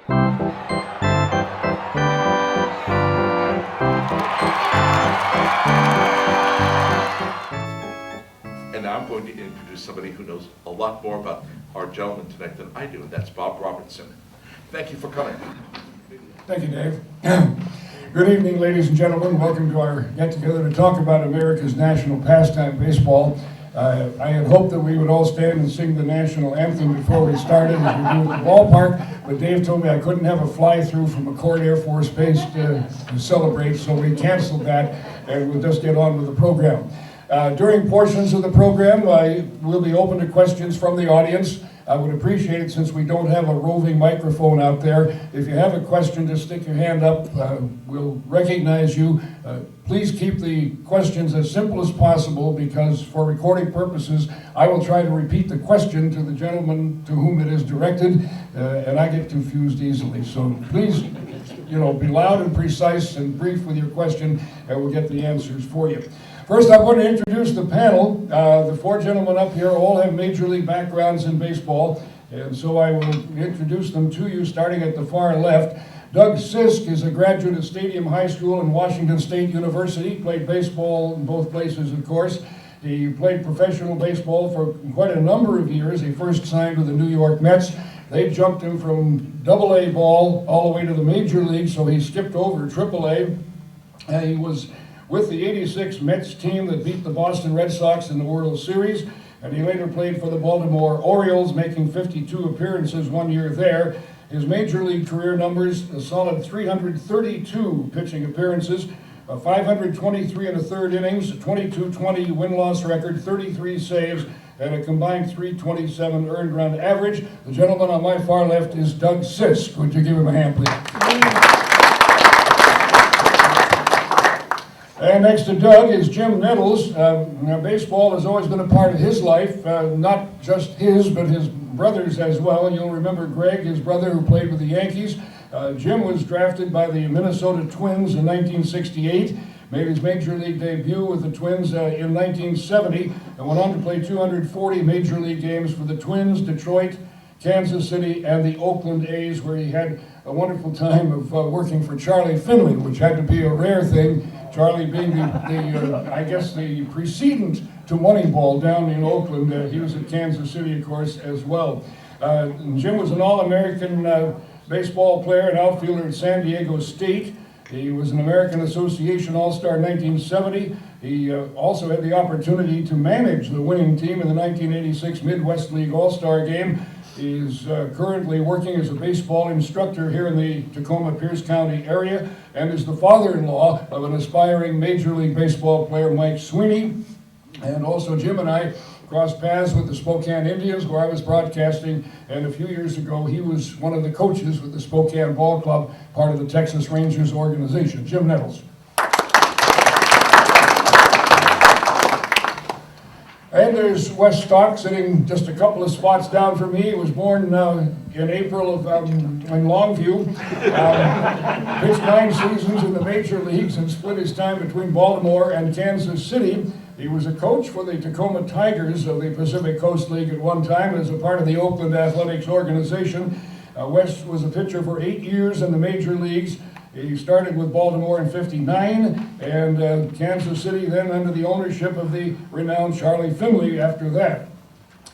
And now I'm going to introduce somebody who knows a lot more about our gentleman tonight than I do, and that's Bob Robertson. Thank you for coming. Thank you, Dave. Good evening, ladies and gentlemen. Welcome to our get-together to talk about America's national pastime, baseball. I had hoped that we would all stand and sing the national anthem before we started, as we do at the ballpark, but Dave told me I couldn't have a fly-through from McCord Air Force Base to celebrate, so we canceled that, and we'll just get on with the program. During portions of the program, we'll be open to questions from the audience. I would appreciate it, since we don't have a roving microphone out there. If you have a question, just stick your hand up. We'll recognize you. Please keep the questions as simple as possible, because for recording purposes, I will try to repeat the question to the gentleman to whom it is directed, and I get confused easily. So please, be loud and precise and brief with your question, and we'll get the answers for you. First, I want to introduce the panel. The four gentlemen up here all have major league backgrounds in baseball, and so I will introduce them to you, starting at the far left. Doug Sisk is a graduate of Stadium High School and Washington State University. Played baseball in both places, of course. He played professional baseball for quite a number of years. He first signed with the New York Mets. They jumped him from AA ball all the way to the major league, so he skipped over AAA. He was with the '86 Mets team that beat the Boston Red Sox in the World Series, and he later played for the Baltimore Orioles, making 52 appearances 1 year there. His major league career numbers: a solid 332 pitching appearances, 523 and a third innings, a 22-20 win-loss record, 33 saves, and a combined 327 earned run average. The gentleman on my far left is Doug Sisk. Would you give him a hand, please? And next to Doug is Jim Nettles. Now, baseball has always been a part of his life, not just his, but his brother's as well. And you'll remember Greg, his brother, who played with the Yankees. Jim was drafted by the Minnesota Twins in 1968, made his major league debut with the Twins in 1970, and went on to play 240 major league games for the Twins, Detroit, Kansas City, and the Oakland A's, where he had a wonderful time of working for Charlie Finley, which had to be a rare thing. Charlie being the precedent to Moneyball down in Oakland. He was at Kansas City, of course, as well. Jim was an All-American baseball player and outfielder at San Diego State. He was an American Association All-Star in 1970. He also had the opportunity to manage the winning team in the 1986 Midwest League All-Star Game. He's currently working as a baseball instructor here in the Tacoma-Pierce County area, and is the father-in-law of an aspiring Major League Baseball player, Mike Sweeney. And also Jim and I crossed paths with the Spokane Indians, where I was broadcasting, and a few years ago he was one of the coaches with the Spokane Ball Club, part of the Texas Rangers organization. Jim Nettles. And there's Wes Stock, sitting just a couple of spots down from me. He was born in April in Longview. Pitched 9 seasons in the major leagues and split his time between Baltimore and Kansas City. He was a coach for the Tacoma Tigers of the Pacific Coast League at one time, as a part of the Oakland Athletics organization. Wes was a pitcher for 8 years in the major leagues. He started with Baltimore in '59, and Kansas City then under the ownership of the renowned Charlie Finley after that.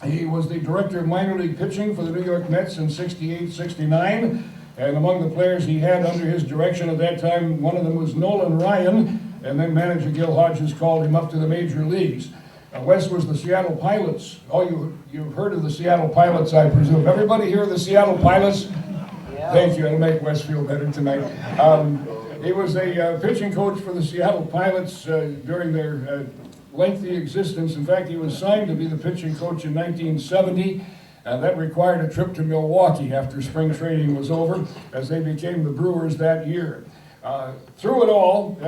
He was the director of minor league pitching for the New York Mets in '68-'69, and among the players he had under his direction at that time, one of them was Nolan Ryan, and then manager Gil Hodges called him up to the major leagues. Wes was the Seattle Pilots. Oh, you've heard of the Seattle Pilots, I presume. Everybody hear of the Seattle Pilots? Thank you. It'll make Wes feel better tonight. He was a pitching coach for the Seattle Pilots during their lengthy existence. In fact, he was signed to be the pitching coach in 1970. That required a trip to Milwaukee after spring training was over, as they became the Brewers that year. Through it all,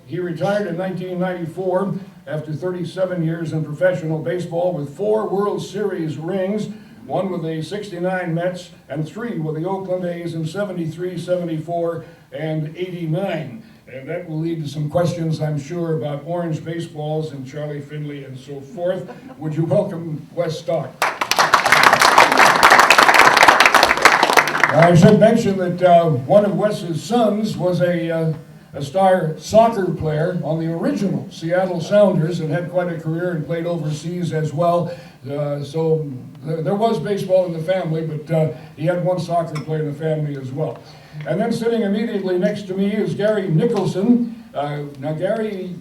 he retired in 1994 after 37 years in professional baseball with 4 World Series rings, 1 with the '69 Mets, and 3 with the Oakland A's in '73, '74, and '89. And that will lead to some questions, I'm sure, about orange baseballs and Charlie Finley and so forth. Would you welcome Wes Stock? I should mention that one of Wes's sons was a star soccer player on the original Seattle Sounders and had quite a career and played overseas as well. So there was baseball in the family, but he had one soccer player in the family as well. And then sitting immediately next to me is Gary Nicholson. Now Gary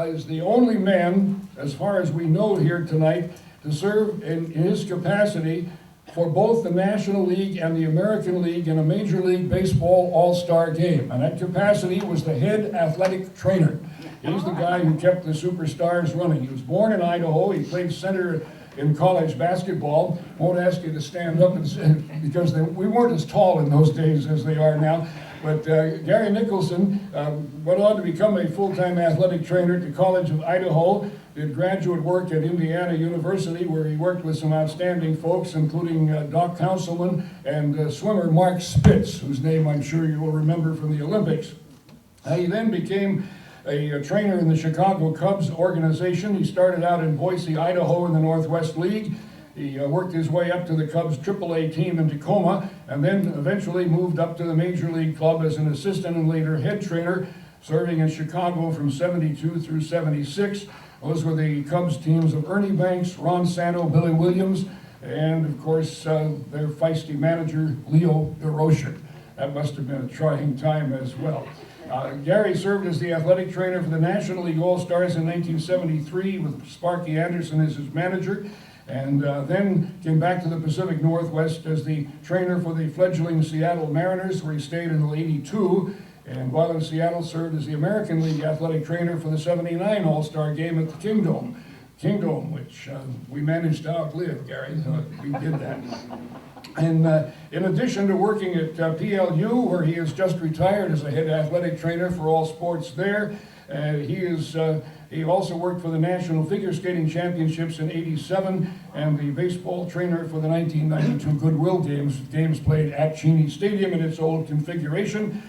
is the only man, as far as we know here tonight, to serve in his capacity for both the National League and the American League in a Major League Baseball All-Star game. And that capacity was the head athletic trainer. He's the guy who kept the superstars running. He was born in Idaho. He played center in college basketball. Won't ask you to stand up because we weren't as tall in those days as they are now. But Gary Nicholson went on to become a full-time athletic trainer at the College of Idaho, did graduate work at Indiana University, where he worked with some outstanding folks, including Doc Councilman and swimmer Mark Spitz, whose name I'm sure you will remember from the Olympics. He then became a trainer in the Chicago Cubs organization. He started out in Boise, Idaho in the Northwest League. He worked his way up to the Cubs AAA team in Tacoma, and then eventually moved up to the Major League Club as an assistant and later head trainer, serving in Chicago from '72 through '76. Those were the Cubs teams of Ernie Banks, Ron Santo, Billy Williams, and of course their feisty manager, Leo DeRocher. That must have been a trying time as well. Gary served as the athletic trainer for the National League All-Stars in 1973 with Sparky Anderson as his manager, and then came back to the Pacific Northwest as the trainer for the fledgling Seattle Mariners, where he stayed until '82. And while in Seattle, served as the American League athletic trainer for the '79 All-Star game at the Kingdome, which we managed to outlive, Gary. We did that. And in addition to working at PLU, where he has just retired as a head athletic trainer for all sports there, he also worked for the National Figure Skating Championships in '87 and the baseball trainer for the 1992 Goodwill games played at Cheney Stadium in its old configuration.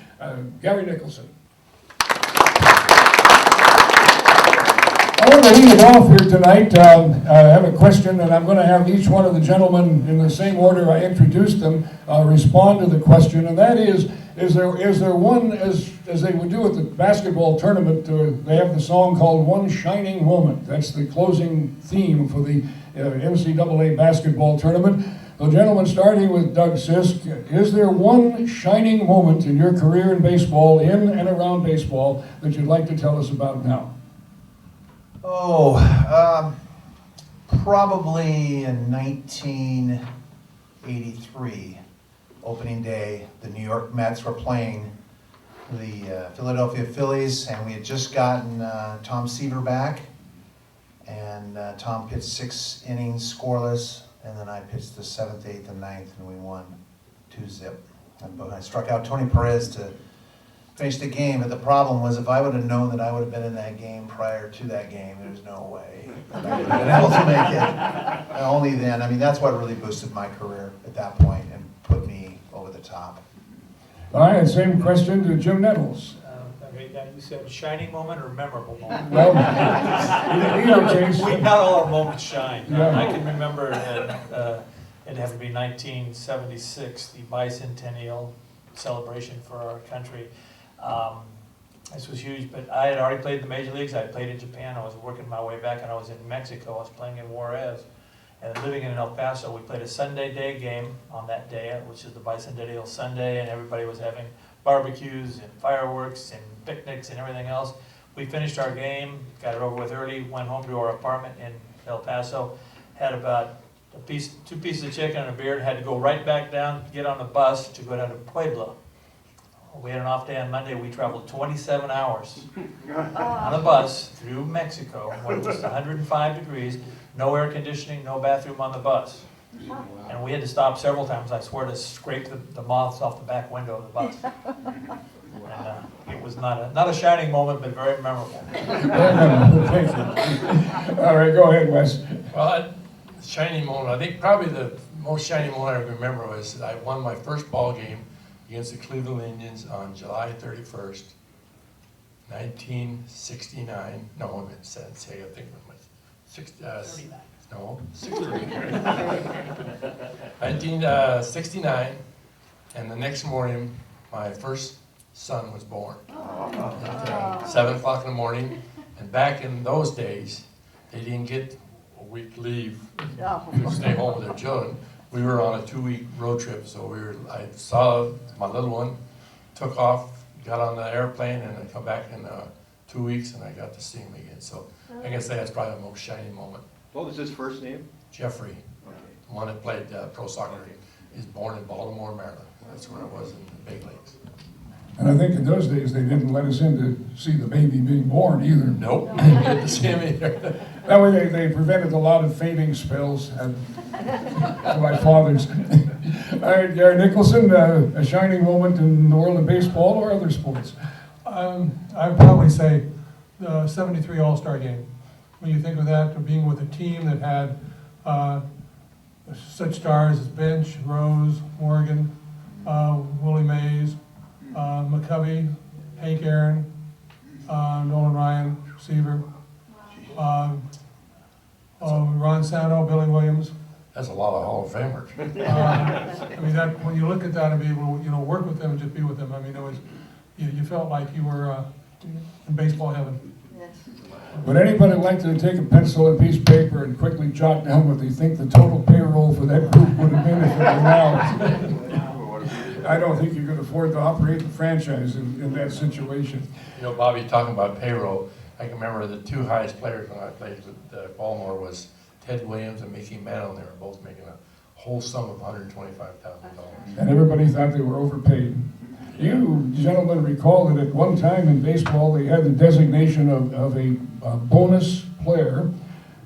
Gary Nicholson. I want to lead it off here tonight. I have a question, and I'm going to have each one of the gentlemen, in the same order I introduced them, respond to the question, and that is there one, as they would do at the basketball tournament, they have the song called One Shining Moment. That's the closing theme for the NCAA basketball tournament. So gentlemen, starting with Doug Sisk, is there one shining moment in your career in baseball, in and around baseball, that you'd like to tell us about now? Probably in 1983, opening day, the New York Mets were playing the Philadelphia Phillies, and we had just gotten Tom Seaver back, and Tom pitched 6 innings scoreless, and then I pitched the 7th, 8th, and 9th, and we won 2-0. And I struck out Tony Perez to finish the game, but the problem was if I would have known that I would have been in that game prior to that game, there's no way that I would have been able to make it. And only then, I mean, that's what really boosted my career at that point and put me over the top. All right, and same question to Jim Nettles. Okay, now you said shining moment or memorable moment? Well, either case. Not all our moments shine. Yeah. I can remember it had to be 1976, the bicentennial celebration for our country. This was huge, but I had already played in the major leagues. I had played in Japan. I was working my way back, and I was in Mexico. I was playing in Juarez. And living in El Paso, we played a Sunday day game on that day, which is the Bicentennial Sunday, and everybody was having barbecues and fireworks and picnics and everything else. We finished our game, got it over with early, went home to our apartment in El Paso, had about 2 pieces of chicken and a beer, and had to go right back down, get on the bus to go down to Puebla. We had an off day on Monday. We traveled 27 hours on a bus through Mexico when it was 105 degrees, no air conditioning, no bathroom on the bus. And we had to stop several times, I swear, to scrape the moths off the back window of the bus. And it was not a shining moment, but very memorable. Thank you. All right, go ahead, Wes. Well, shining moment, I think probably the most shining moment I remember was I won my first ball game against the Cleveland Indians on July 31st, 1969. No, I meant say I think it was 69. No, 69. 1969. And the next morning, my first son was born. 7 o'clock in the morning. And back in those days, they didn't get a week leave to stay home with their children. We were on a 2-week road trip, so I saw my little one, took off, got on the airplane, and I come back in 2 weeks, and I got to see him again. So I guess that's probably the most shining moment. What was his first name? Jeffrey, the one that played pro soccer, is born in Baltimore, Maryland. That's where I was in the big leagues. And I think in those days, they didn't let us in to see the baby being born either. Nope, didn't get to see him either. That way they prevented a lot of fainting spells at my father's. All right, Gary Nicholson, a shining moment in the world of baseball or other sports? I'd probably say the '73 All-Star Game. When you think of that, being with a team that had such stars as Bench, Rose, Morgan, Willie Mays, McCovey, Hank Aaron, Nolan Ryan, Seaver, Ron Santo, Billy Williams. That's a lot of Hall of Famers. I mean, that when you look at that and be able to, work with them and just be with them, I mean, it was, you felt like you were in baseball heaven. Would anybody like to take a pencil and piece of paper and quickly jot down what they think the total payroll for that group would have been if it were now? I don't think you could afford to operate the franchise in that situation. You know, Bobby, talking about payroll, I can remember the 2 highest players when I played with Baltimore was Ted Williams and Mickey Mantle. They were both making a whole sum of $125,000. And everybody thought they were overpaid. You gentlemen recall that at one time in baseball, they had the designation of a bonus player.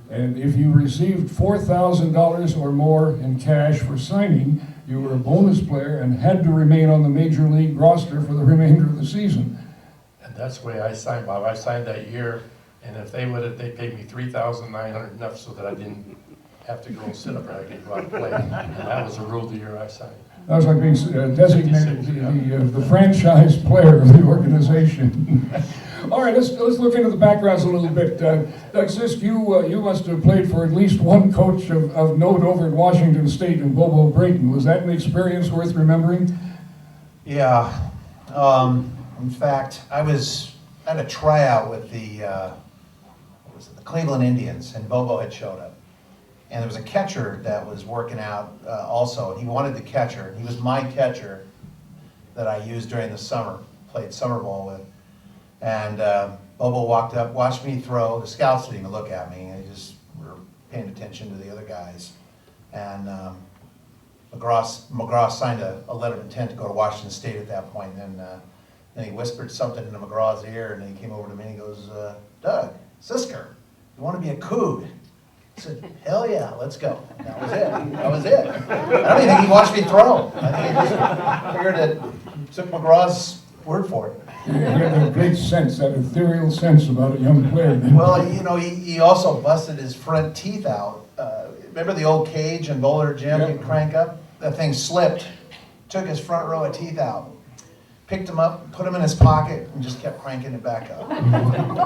And if you received $4,000 or more in cash for signing, you were a bonus player and had to remain on the major league roster for the remainder of the season. And that's the way I signed, Bob. I signed that year, and if they paid me $3,900 enough so that I didn't have to go and sit up there, I could go out and play. And that was the rule the year I signed. That was like being designated the franchise player of the organization. All right, let's look into the backgrounds a little bit. Doug Sisk, you must have played for at least one coach of note over at Washington State in Bobo Brayton. Was that an experience worth remembering? Yeah. In fact, I had a tryout with the Cleveland Indians, and Bobo had showed up. And there was a catcher that was working out also, and he wanted the catcher. He was my catcher that I used during the summer, played summer ball with. And Bobo walked up, watched me throw. The scouts didn't even look at me. They just were paying attention to the other guys. And McGraw signed a letter of intent to go to Washington State at that point. And then he whispered something into McGraw's ear, and then he came over to me and he goes, Doug, Sisker, you want to be a Coug? I said, hell yeah, let's go. And that was it. That was it. I don't even think he watched me throw. I think he just figured it, took McGraw's word for it. He had that great sense, that ethereal sense about a young player. Well, he also busted his front teeth out. Remember the old cage in Boulder Gym Yep. you'd crank up? That thing slipped, took his front row of teeth out, picked him up, put him in his pocket, and just kept cranking it back up.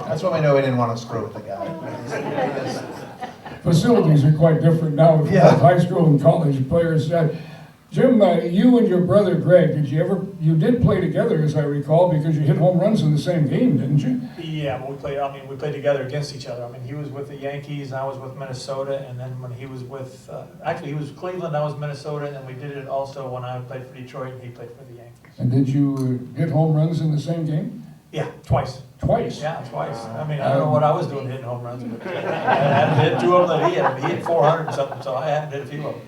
That's when we knew we didn't want to screw with the guy. Facilities are quite different now with Yeah. high school and college players. Jim, you and your brother Greg, you did play together, as I recall, because you hit home runs in the same game, didn't you? Yeah, but we played together against each other. I mean, he was with the Yankees, and I was with Minnesota, and then when he was with, he was Cleveland, I was Minnesota, and then we did it also when I played for Detroit, and he played for the Yankees. And did you hit home runs in the same game? Yeah, twice. Twice? Yeah, twice. I mean, I don't know what I was doing hitting home runs, but I hadn't hit 2 of them that he had. He hit 400 and something, so I hadn't hit a few of them.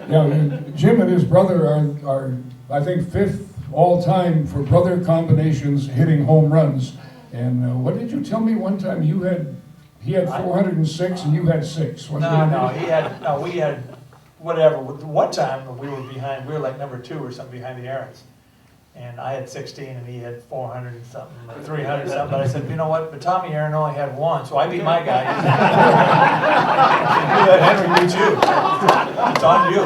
Yeah, Jim and his brother are I think, 5th all-time for brother combinations hitting home runs. And what did you tell me one time? He had 406 and you had 6. We had whatever. One time we were like number 2 or something behind the Aaron's. And I had 16 and he had 400 and something, or 300 and something. But I said, you know what? But Tommy Aaron only had 1, so I beat my guy. Henry, you too. It's on you.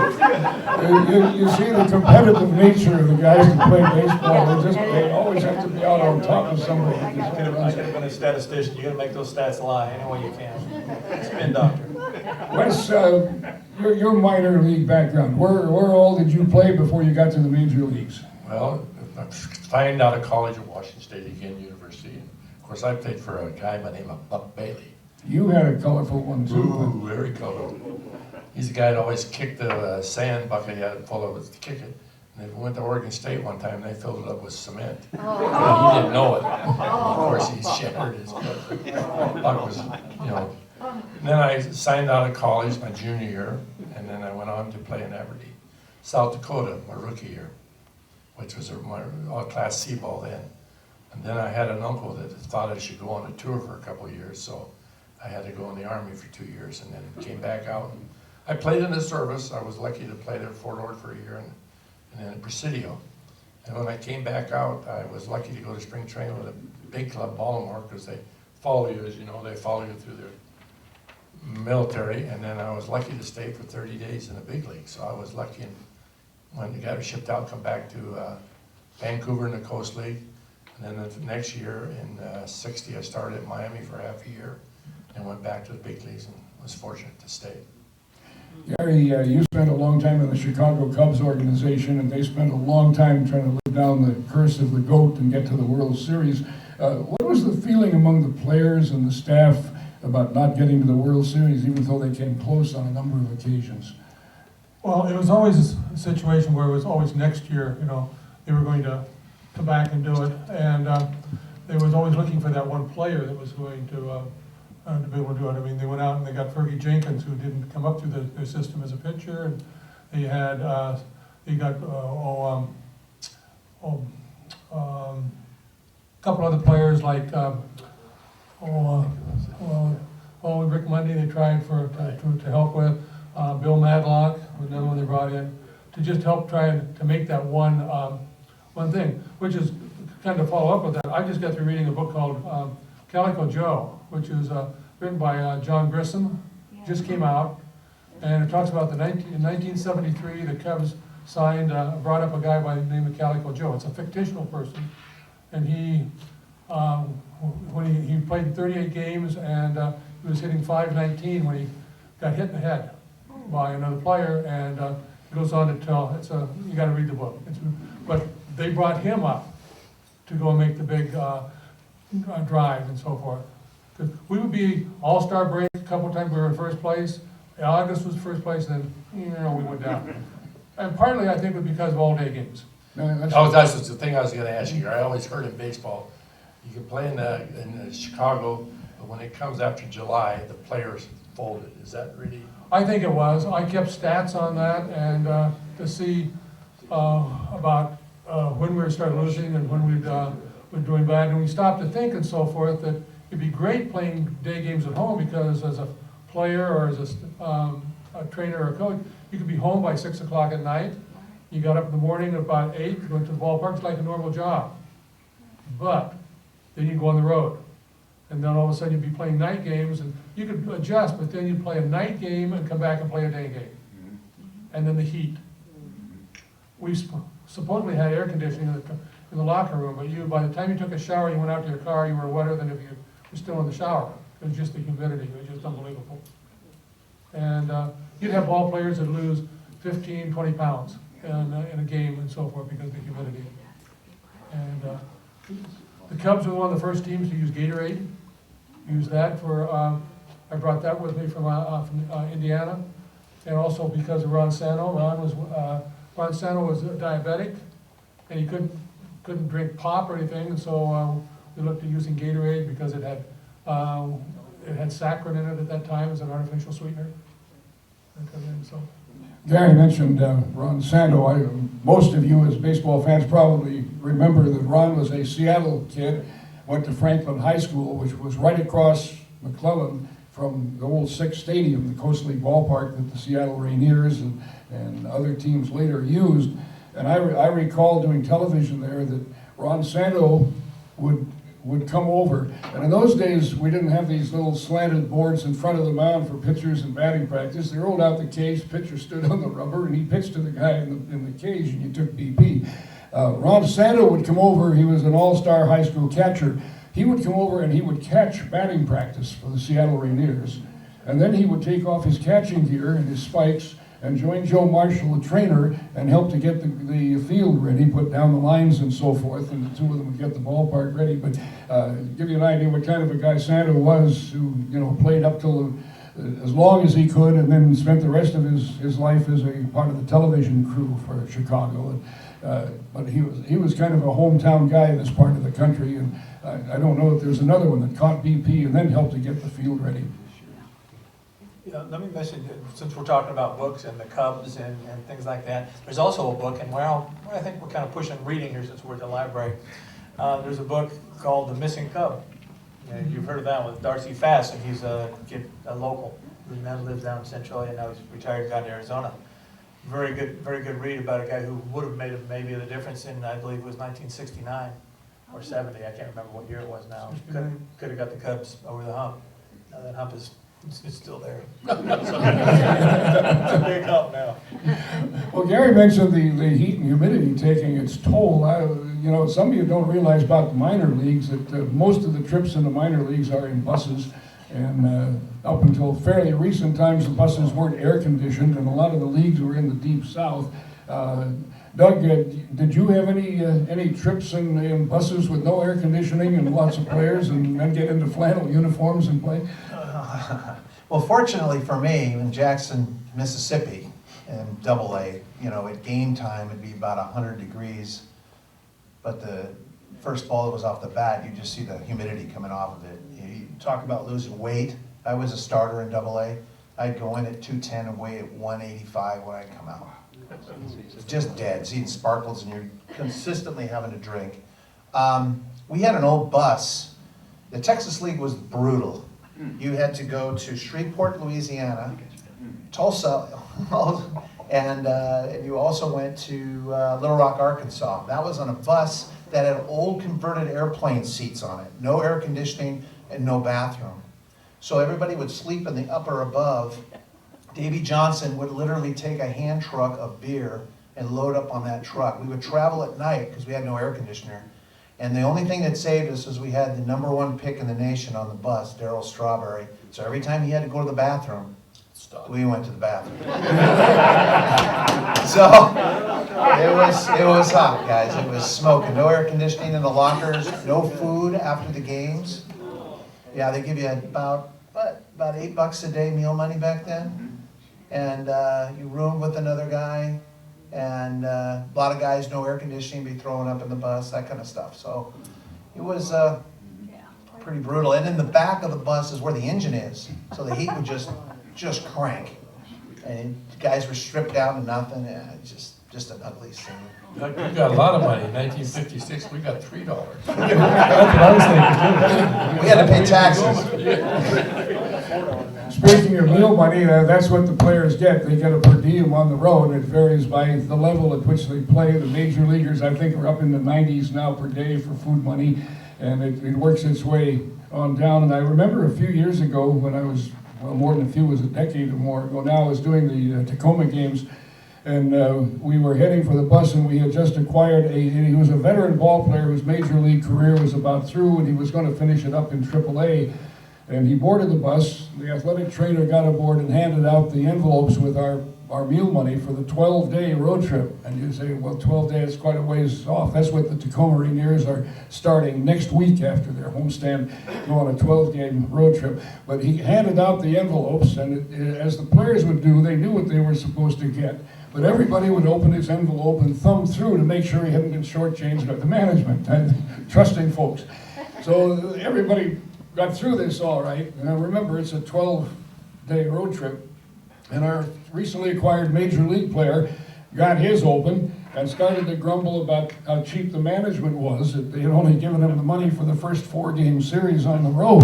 You see the competitive nature of the guys that play baseball. They always have to be out on top of somebody. I could have been a statistician. You're going to make those stats lie any way you can. Spin doctor. Wes, your minor league background, where all did you play before you got to the major leagues? Well, I find out of college at Washington State again University. And of course, I played for a guy by the name of Buck Bailey. You had a colorful one too. Ooh, very colorful. He's the guy that always kicked the sand bucket he had full of it to kick it. And they went to Oregon State one time and they filled it up with cement. And he didn't know it. Of course, he shattered his foot. Buck was, you know. And then I signed out of college my junior year, and then I went on to play in Aberdeen, South Dakota, my rookie year, which was my all-class C-ball then. And then I had an uncle that thought I should go on a tour for a couple of years, so I had to go in the Army for 2 years, and then came back out. I played in the service. I was lucky to play there at Fort Ord for a year, and then at Presidio. And when I came back out, I was lucky to go to spring training with a big club, Baltimore, because they follow you, as you know, they follow you through their military, and then I was lucky to stay for 30 days in the big league. So I was lucky, and when the guy was shipped out, come back to Vancouver in the Coast League. And then the next year in '60, I started at Miami for half a year and went back to the big leagues and was fortunate to stay. Gary, you spent a long time in the Chicago Cubs organization, and they spent a long time trying to live down the curse of the GOAT and get to the World Series. What was the feeling among the players and the staff about not getting to the World Series, even though they came close on a number of occasions? Well, it was always a situation where it was always next year, you know, they were going to come back and do it. And they was always looking for that one player that was going to be able to do it. I mean, they went out and they got Fergie Jenkins, who didn't come up through their system as a pitcher. And they had, they got a couple other players like, Rick Mundy, they tried to help with. Bill Madlock was another one they brought in to just help try to make that one thing, which is kind of follow up with that. I just got through reading a book called Calico Joe, which is written by John Grissom, just came out, and it talks about in 1973, the Cubs brought up a guy by the name of Calico Joe. It's a fictional person, and he played 38 games, and he was hitting .519 when he got hit in the head by another player, and it goes on to tell, you gotta read the book. But they brought him up to go and make the big drive and so forth. 'Cause we would be all-star break, a couple times we were in first place, August was first place, and then, we went down. And partly, I think, was because of all-day games. That's the thing I was going to ask you. I always heard in baseball, you can play in Chicago, but when it comes after July, the players folded. Is that really? I think it was. I kept stats on that, and to see about when we started losing and when we'd been doing bad, and we stopped to think and so forth that it'd be great playing day games at home, because as a player or as a trainer or a coach, you could be home by 6 o'clock at night. You got up in the morning at about 8, you went to the ballpark. It's like a normal job. But then you go on the road, and then all of a sudden you'd be playing night games, and you could adjust, but then you'd play a night game and come back and play a day game. And then the heat. We supposedly had air conditioning in the locker room, but by the time you took a shower, you went out to your car, you were wetter than if you were still in the shower. It was just the humidity. It was just unbelievable. And you'd have ball players that lose 15, 20 pounds in a game and so forth because of the humidity. And the Cubs were one of the first teams to use Gatorade. Used that for, I brought that with me from Indiana. And also because of Ron Santo. Ron Santo was diabetic, and he couldn't drink pop or anything, and so we looked at using Gatorade because it had saccharin in it at that time as an artificial sweetener. So. Gary mentioned Ron Santo. Most of you as baseball fans probably remember that Ron was a Seattle kid, went to Franklin High School, which was right across McClellan from the old Six Stadium, the Coast League ballpark that the Seattle Rainiers and other teams later used. And I recall doing television there that Ron Santo would come over. And in those days, we didn't have these little slanted boards in front of the mound for pitchers and batting practice. They rolled out the cage, pitcher stood on the rubber, and he pitched to the guy in the cage, and you took BP. Ron Santo would come over. He was an all-star high school catcher. He would come over and he would catch batting practice for the Seattle Rainiers. And then he would take off his catching gear and his spikes and join Joe Marshall, the trainer, and help to get the field ready, put down the lines and so forth, and the two of them would get the ballpark ready. But give you an idea what kind of a guy Santa was, who played up till as long as he could, and then spent the rest of his life as a part of the television crew for Chicago. But he was kind of a hometown guy in this part of the country, and I don't know if there's another one that caught BP and then helped to get the field ready. Yeah, let me mention, since we're talking about books and the Cubs and things like that, there's also a book, and I think we're kind of pushing reading here since we're at the library. There's a book called The Missing Cub. And you've heard of that one, with Darcy Fass, and he's a local who now lives down in Centralia, and now he's retired, gone to Arizona. Very good read about a guy who would have made maybe the difference in, I believe it was 1969 or 70, I can't remember what year it was now. Could have got the Cubs over the hump. Now that hump is it's still there. It's a big hump now. Well, Gary mentioned the heat and humidity taking its toll. Some of you don't realize about the minor leagues that most of the trips in the minor leagues are in buses. And up until fairly recent times, the buses weren't air conditioned, and a lot of the leagues were in the deep south. Doug, did you have any trips in buses with no air conditioning and lots of players, and then get into flannel uniforms and play? Well, fortunately for me, in Jackson, Mississippi, in AA, at game time, it'd be about 100 degrees. But the first ball that was off the bat, you just see the humidity coming off of it. You talk about losing weight. I was a starter in AA. I'd go in at 210 and weigh at 185 when I'd come out. Just dead, seeing sparkles, and you're consistently having to drink. We had an old bus. The Texas League was brutal. You had to go to Shreveport, Louisiana, Tulsa, and you also went to Little Rock, Arkansas. That was on a bus that had old converted airplane seats on it, no air conditioning and no bathroom. So everybody would sleep in the upper above. Davy Johnson would literally take a hand truck of beer and load up on that truck. We would travel at night because we had no air conditioner. And the only thing that saved us was we had the #1 pick in the nation on the bus, Darryl Strawberry. So every time he had to go to the bathroom, we went to the bathroom. So it was hot, guys. It was smoking. No air conditioning in the lockers, no food after the games. Yeah, they give you about $8 a day meal money back then. And you roomed with another guy. And a lot of guys, no air conditioning, be throwing up in the bus, that kind of stuff. So it was pretty brutal. And in the back of the bus is where the engine is. So the heat would just crank. And guys were stripped down to nothing. And just an ugly scene. You got a lot of money. In 1956, we got $3. That's what I was thinking too. We had to pay taxes. Speaking of meal money, that's what the players get. They get a per diem on the road. It varies by the level at which they play. The major leaguers, I think, are up in the 90s now per day for food money, and it works its way on down. And I remember a few years ago when I was, well, more than a few, it was a decade or more ago now, I was doing the Tacoma games, and we were heading for the bus, and we had just acquired he was a veteran ball player whose major league career was about through, and he was going to finish it up in AAA. And he boarded the bus. The athletic trainer got aboard and handed out the envelopes with our meal money for the 12-day road trip. And you say, well, 12 days is quite a ways off. That's what the Tacoma Rainiers are starting next week after their homestand, go on a 12-game road trip. But he handed out the envelopes, and as the players would do, they knew what they were supposed to get. But everybody would open his envelope and thumb through to make sure he hadn't been shortchanged by the management, and trusting folks. So everybody got through this all right. And I remember it's a 12-day road trip, and our recently acquired major league player got his open and started to grumble about how cheap the management was, that they had only given him the money for the first 4-game series on the road.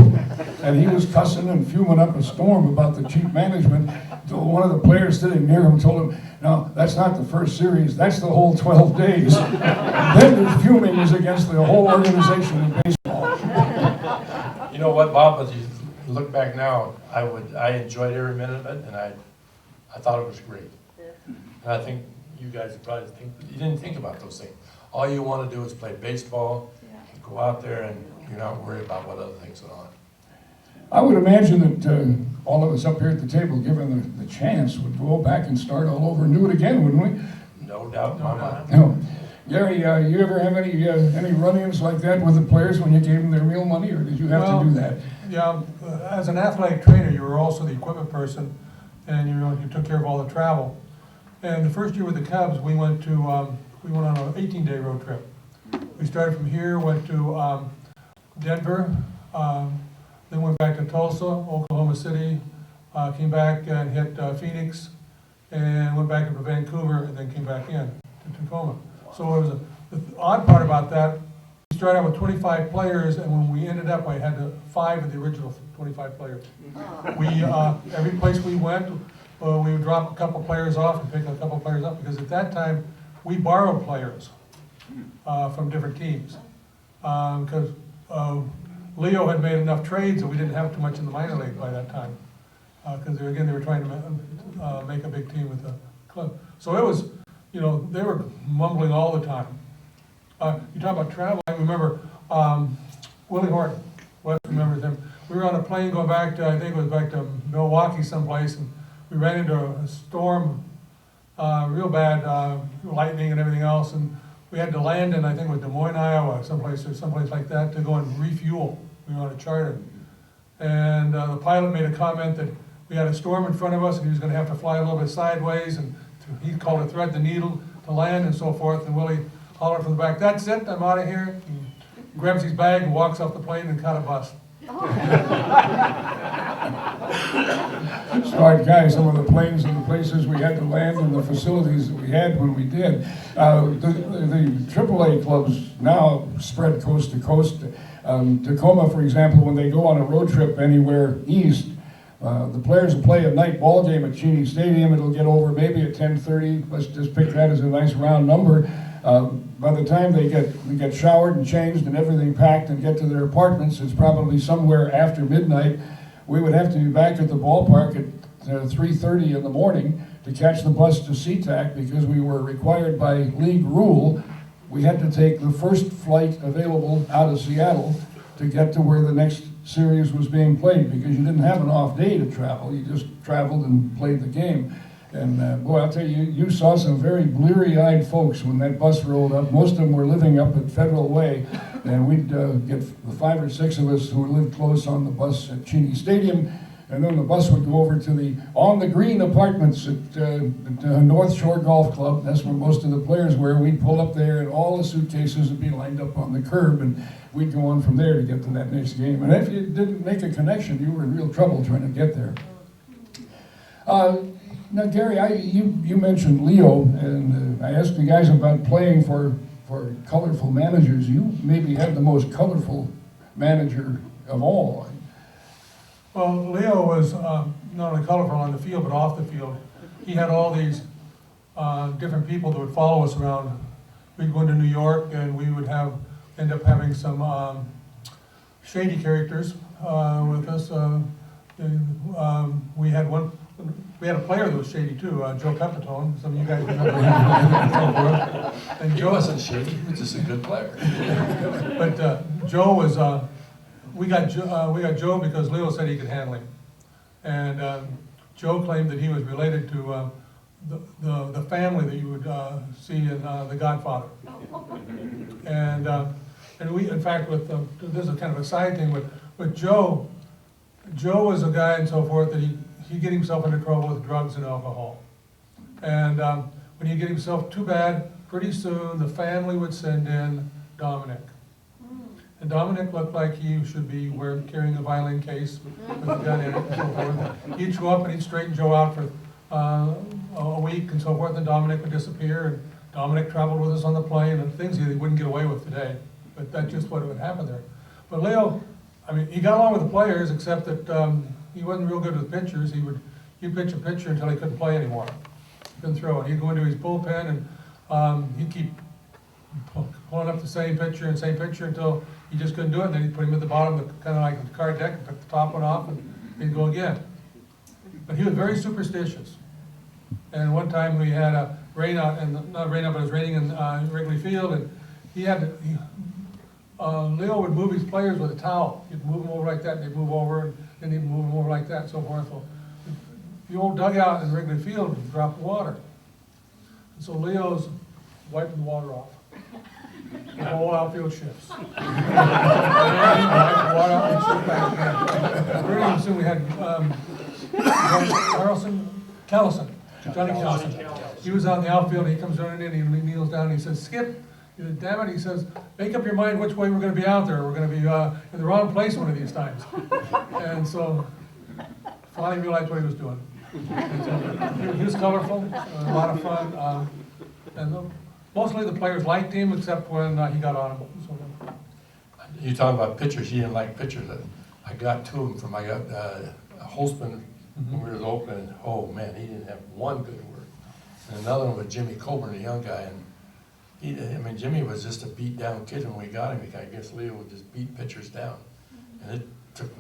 And he was cussing and fuming up a storm about the cheap management until one of the players sitting near him told him, no, that's not the first series, that's the whole 12 days. Then his fuming was against the whole organization in baseball. You know what, Bob, as you look back now, I enjoyed every minute of it, and I thought it was great. And I think you guys probably you didn't think about those things. All you want to do is play baseball, go out there, and you're not worried about what other things are on. I would imagine that all of us up here at the table, given the chance, would go back and start all over and do it again, wouldn't we? No doubt in my mind. No. Gary, you ever have any run-ins like that with the players when you gave them their meal money, or did you have to do that? Yeah, as an athletic trainer, you were also the equipment person, and you took care of all the travel. And the first year with the Cubs, we went on an 18-day road trip. We started from here, went to Denver, then went back to Tulsa, Oklahoma City, came back and hit Phoenix, and went back up to Vancouver, and then came back in to Tacoma. So it was the odd part about that, we started out with 25 players, and when we ended up, I had 5 of the original 25 players. We, every place we went, we would drop a couple players off and pick a couple players up, because at that time, we borrowed players from different teams. Because Leo had made enough trades that we didn't have too much in the minor league by that time. Because they were trying to make a big team with the club. So it was, they were mumbling all the time. You talk about travel, I remember Willie Horton, Wes remembers him. We were on a plane going back to, I think it was back to Milwaukee someplace, and we ran into a storm, real bad, lightning and everything else, and we had to land in, I think it was Des Moines, Iowa, someplace like that, to go and refuel. We were on a charter. And the pilot made a comment that we had a storm in front of us and he was gonna have to fly a little bit sideways, and he called it thread the needle to land and so forth, and Willie hollered from the back, "That's it, I'm out of here." He grabs his bag and walks off the plane and caught a bus. Smart guy, some of the planes and the places we had to land and the facilities that we had when we did. The AAA clubs now spread coast to coast. Tacoma, for example, when they go on a road trip anywhere east, the players will play a night ball game at Cheney Stadium. It'll get over maybe at 10:30. Let's just pick that as a nice round number. By the time they get showered and changed and everything packed and get to their apartments, it's probably somewhere after midnight. We would have to be back at the ballpark at 3:30 in the morning to catch the bus to SeaTac, because we were required by league rule. We had to take the first flight available out of Seattle to get to where the next series was being played, because you didn't have an off day to travel. You just traveled and played the game. And boy, I'll tell you, you saw some very bleary-eyed folks when that bus rolled up. Most of them were living up at Federal Way, and we'd get the 5 or 6 of us who lived close on the bus at Cheney Stadium, and then the bus would go over to the On the Green apartments at North Shore Golf Club. That's where most of the players were. We'd pull up there, and all the suitcases would be lined up on the curb, and we'd go on from there to get to that next game. And if you didn't make a connection, you were in real trouble trying to get there. Now, Gary, you mentioned Leo, and I asked the guys about playing for colorful managers. You maybe had the most colorful manager of all. Well, Leo was not only colorful on the field, but off the field. He had all these different people that would follow us around. We'd go into New York, and we would end up having some shady characters with us. We had a player that was shady too, Joe Pepitone. Some of you guys remember him. And Joe wasn't shady, he was just a good player. But Joe was, we got Joe because Leo said he could handle him. And Joe claimed that he was related to the family that you would see in The Godfather. And we, in fact, this is kind of a side thing, but Joe was a guy and so forth that he'd get himself into trouble with drugs and alcohol. And when he'd get himself too bad, pretty soon the family would send in Dominic. And Dominic looked like he should be carrying a violin case with a gun in it and so forth. He'd show up and he'd straighten Joe out for a week and so forth, and Dominic would disappear. And Dominic traveled with us on the plane, and things he wouldn't get away with today. But that's just what would happen there. But Leo, I mean, he got along with the players, except that he wasn't real good with pitchers. He'd pitch a pitcher until he couldn't play anymore. He couldn't throw it. He'd go into his bullpen and he'd keep pulling up the same pitcher until he just couldn't do it. And then he'd put him at the bottom, kind of like the card deck, and pick the top one off, and he'd go again. But he was very superstitious. And one time we had a rain out, and not rain out, but it was raining in Wrigley Field, and Leo would move his players with a towel. He'd move them over like that, and they'd move over, and didn't even move him over like that and so forth. Well, the old dugout in Wrigley Field dropped water. And so Leo's wiping the water off. The whole outfield shifts. And he wiped the water off and shifts back again. Pretty soon we had Johnny Callison. He was on the outfield, he comes running in, he kneels down, and he says, Skip, he said, damn it, he says, make up your mind which way we're gonna be out there. We're gonna be in the wrong place one of these times. And so, finally realized what he was doing. And so, he was colorful, a lot of fun, and mostly the players liked him, except when he got on him. So, You talking about pitchers, he didn't like pitchers. I got two of them from, I got Holtzman when we were open, and oh man, he didn't have one good word. And another one was Jimmy Coburn, a young guy, and Jimmy was just a beat down kid when we got him. I guess Leo would just beat pitchers down. And it took,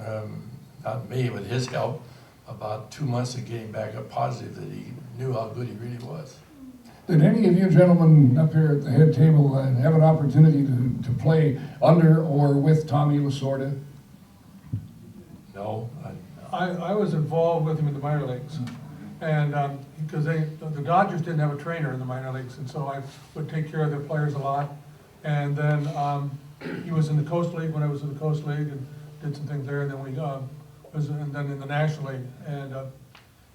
not me, with his help, about 2 months of getting back up positive that he knew how good he really was. Did any of you gentlemen up here at the head table have an opportunity to play under or with Tommy Lasorda? No, I was involved with him in the minor leagues, and because the Dodgers didn't have a trainer in the minor leagues, and so I would take care of their players a lot. And then he was in the Coast League when I was in the Coast League and did some things there. And then we was then in the National League, and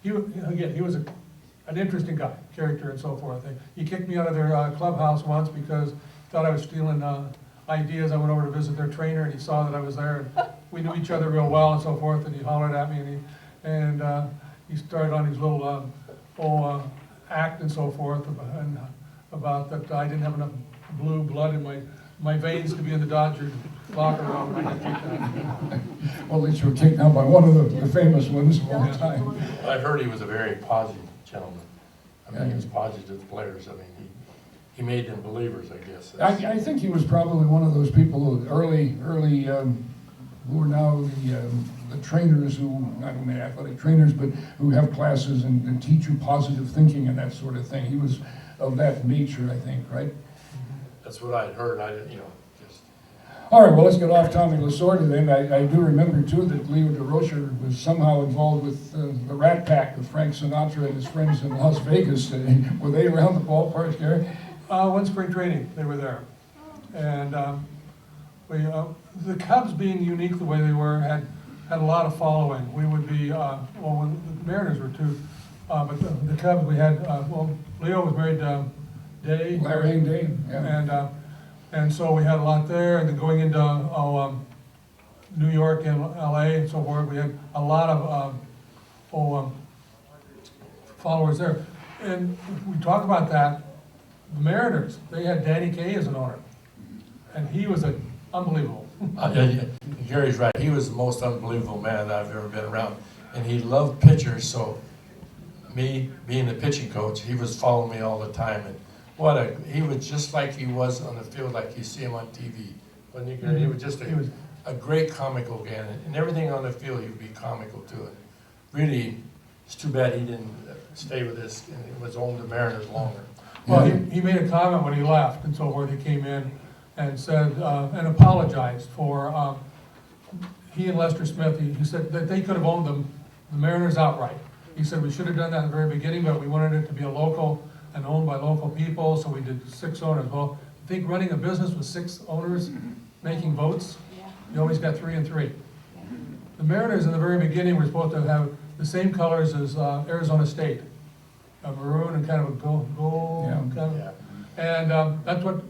he was an interesting guy, character and so forth. He kicked me out of their clubhouse once because he thought I was stealing ideas. I went over to visit their trainer, and he saw that I was there, and we knew each other real well and so forth, and he hollered at me, and he started on his little act and so forth, about that I didn't have enough blue blood in my veins to be in the Dodger locker room. I got kicked out. Well, at least you were kicked out by one of the famous ones of all time. I heard he was a very positive gentleman. He was positive to the players. He made them believers, I guess. I think he was probably one of those people who early who are now the trainers who, not only athletic trainers, but who have classes and teach you positive thinking and that sort of thing. He was of that nature, I think, right? That's what I'd heard. I didn't, just. All right, well, let's get off Tommy Lasorda then. I do remember, too, that Leo DeRocher was somehow involved with the Rat Pack with Frank Sinatra and his friends in Las Vegas. Were they around the ballpark, Gary? One spring training, they were there. And the Cubs, being unique the way they were, had a lot of following. We would be, when the Mariners were too, but the Cubs, we had, Leo was married to Day. Larry Day, yeah. And so we had a lot there, and then going into New York and LA and so forth, we had a lot of followers there. And if we talk about that, the Mariners, they had Danny Kaye as an owner, and he was unbelievable. Gary's right. He was the most unbelievable man that I've ever been around, and he loved pitchers. So, me being the pitching coach, he was following me all the time, and he was just like he was on the field, like you see him on TV. Wasn't he, Gary? He was just a great comical guy, and everything on the field, he would be comical to it. Really, it's too bad he didn't stay with us and was on the Mariners longer. Well, he made a comment when he left and so forth. He came in and said, and apologized for, he and Lester Smith, he said that they could have owned the Mariners outright. He said we should have done that in the very beginning, but we wanted it to be a local and owned by local people, so we did 6 owners. Well, I think running a business with 6 owners making votes, you always got 3 and 3. The Mariners in the very beginning were supposed to have the same colors as Arizona State, a maroon and kind of a gold kind of. And that's what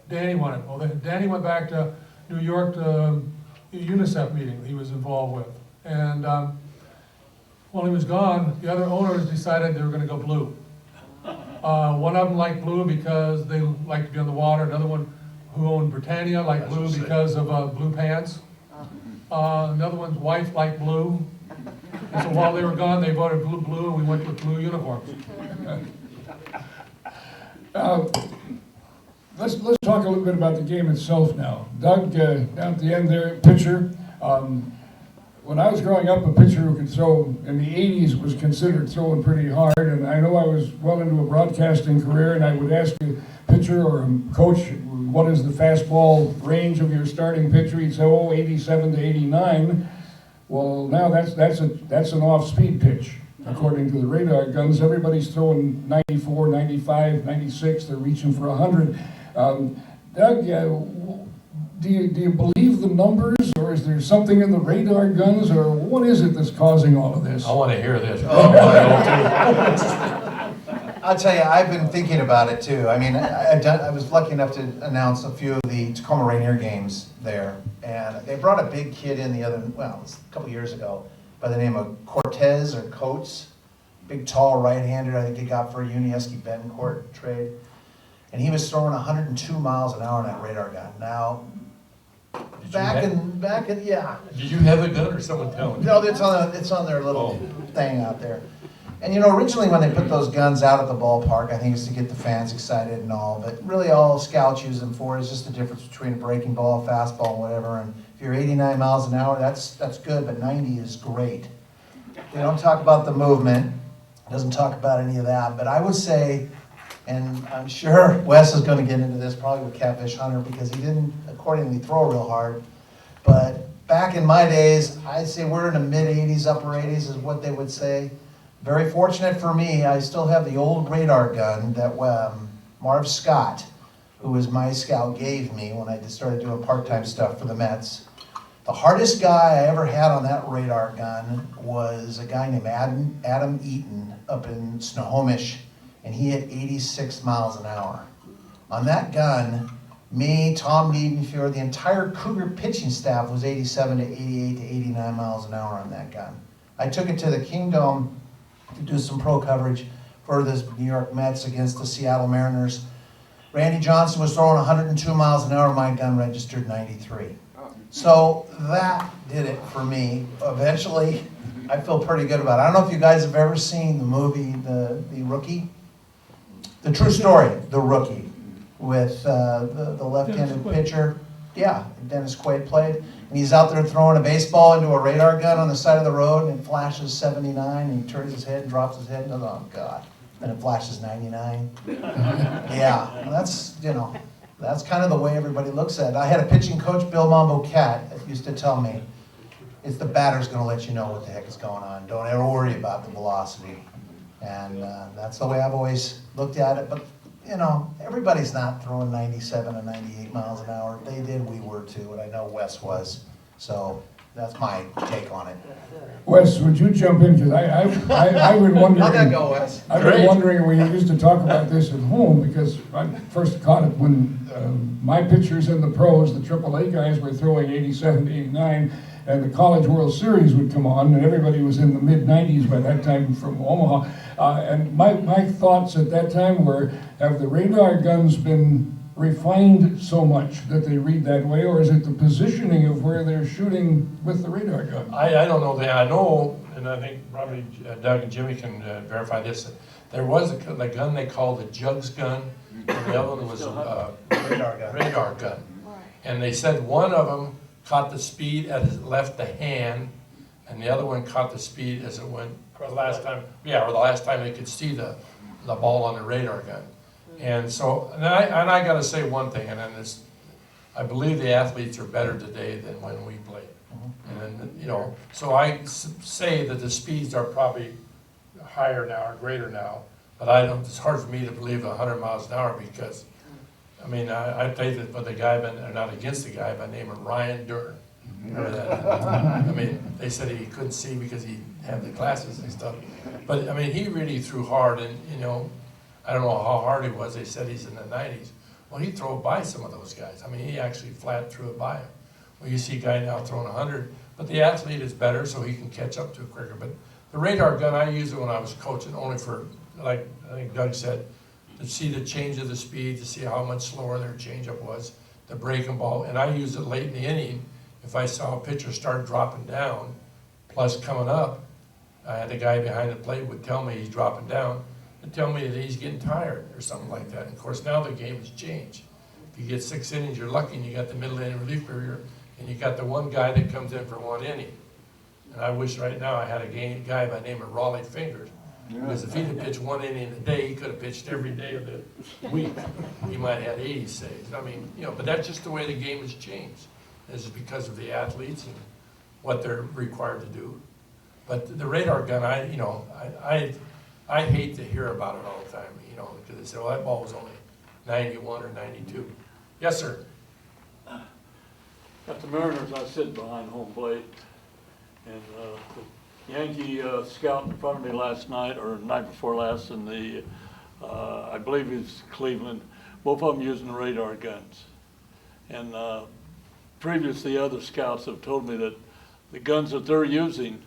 Danny wanted. Well, Danny went back to New York to a UNICEF meeting that he was involved with. And while he was gone, the other owners decided they were going to go blue. One of them liked blue because they liked to be on the water. Another one, who owned Britannia, liked blue because of blue pants. Another one's wife liked blue. And so while they were gone, they voted blue, and we went with blue uniforms. Let's talk a little bit about the game itself now. Doug, down at the end there, pitcher. When I was growing up, a pitcher who could throw in the 80s was considered throwing pretty hard, and I know I was well into a broadcasting career, and I would ask a pitcher or a coach, what is the fastball range of your starting pitcher? He'd say, 87 to 89. Well, now that's an off-speed pitch, according to the radar guns. Everybody's throwing 94, 95, 96, they're reaching for 100. Doug, do you believe the numbers, or is there something in the radar guns, or what is it that's causing all of this? I want to hear this. I'll tell you, I've been thinking about it too. I mean, I was lucky enough to announce a few of the Tacoma Rainier games there, and they brought a big kid in it was a couple years ago, by the name of Cortez or Coates, big tall right-hander. I think he got for a Unieski Betancourt trade, and he was throwing 102 miles an hour on that radar gun. Now, back in yeah. Did you have a gun or someone telling you? No, it's on their little thing out there. And you know, originally when they put those guns out at the ballpark, I think it's to get the fans excited and all, but really all scouts use them for is just the difference between a breaking ball, fastball, and whatever. And if you're 89 miles an hour, that's good, but 90 is great. They don't talk about the movement, doesn't talk about any of that, but I would say, and I'm sure Wes is going to get into this probably with Catfish Hunter because he didn't accordingly throw real hard, but back in my days, I'd say we're in the mid-80s, upper 80s is what they would say. Very fortunate for me, I still have the old radar gun that Marv Scott, who was my scout, gave me when I started doing part-time stuff for the Mets. The hardest guy I ever had on that radar gun was a guy named Adam Eaton up in Snohomish, and he hit 86 miles an hour. On that gun, me, Tom Niedenfuhr, the entire Cougar pitching staff was 87 to 88 to 89 miles an hour on that gun. I took it to the Kingdom to do some pro coverage for this New York Mets against the Seattle Mariners. Randy Johnson was throwing 102 miles an hour, my gun registered 93. So that did it for me. Eventually, I feel pretty good about it. I don't know if you guys have ever seen the movie, The Rookie. The true story, The Rookie, with the left-handed pitcher. Yeah, Dennis Quaid played. And he's out there throwing a baseball into a radar gun on the side of the road, and it flashes 79, and he turns his head and drops his head and goes, oh, God. Then it flashes 99. Yeah, well, that's kind of the way everybody looks at it. I had a pitching coach, Bill Mambo Cat, that used to tell me, it's the batter's going to let you know what the heck is going on. Don't ever worry about the velocity. And that's the way I've always looked at it. But you know, everybody's not throwing 97 and 98 miles an hour. If they did, we were too, and I know Wes was. So that's my take on it. Wes, would you jump in? Because I've been wondering. How'd that go, Wes? I've been wondering, we used to talk about this at home because I first caught it when my pitchers in the pros, the AAA guys, were throwing 87 to 89, and the College World Series would come on, and everybody was in the mid-90s by that time from Omaha. And my thoughts at that time were, have the radar guns been refined so much that they read that way, or is it the positioning of where they're shooting with the radar gun? I don't know that. I know, and I think probably Doug and Jimmy can verify this. There was a gun they called the Jugs gun, and the other one was a radar gun. And they said one of them caught the speed as it left the hand, and the other one caught the speed as it went. Or the last time they could see the ball on the radar gun. And so, and I got to say one thing, and then I believe the athletes are better today than when we played. And then, you know, so I say that the speeds are probably higher now or greater now, but it's hard for me to believe 100 miles an hour because, I mean, I played with a guy, not against a guy, by the name of Ryan Durden. Remember that? I mean, they said he couldn't see because he had the glasses and stuff. But, I mean, he really threw hard, and, you know, I don't know how hard he was. They said he's in the 90s. Well, he threw by some of those guys. I mean, he actually flat threw it by him. Well, you see a guy now throwing 100, but the athlete is better, so he can catch up to it quicker. But the radar gun, I used it when I was coaching, only for, like I think Doug said, to see the change of the speed, to see how much slower their changeup was, the breaking ball. And I used it late in the inning. If I saw a pitcher start dropping down, plus coming up, I had a guy behind the plate would tell me he's dropping down, and tell me that he's getting tired or something like that. And of course, now the game has changed. If you get 6 innings, you're lucky, and you got the middle inning relief period, and you got the one guy that comes in for 1 inning. And I wish right now I had a guy by the name of Raleigh Fingers, because if he'd have pitched 1 inning a day, he could have pitched every day of the week. He might have had 80 saves. I mean, you know, but that's just the way the game has changed. This is because of the athletes, and what they're required to do. But the radar gun, I hate to hear about it all the time, because they say, well, that ball was only 91 or 92. Yes, sir. At the Mariners, I sit behind home plate, and the Yankee scout in front of me last night, or night before last, and I believe it's Cleveland, both of them using the radar guns. And previously, other scouts have told me that the guns that they're using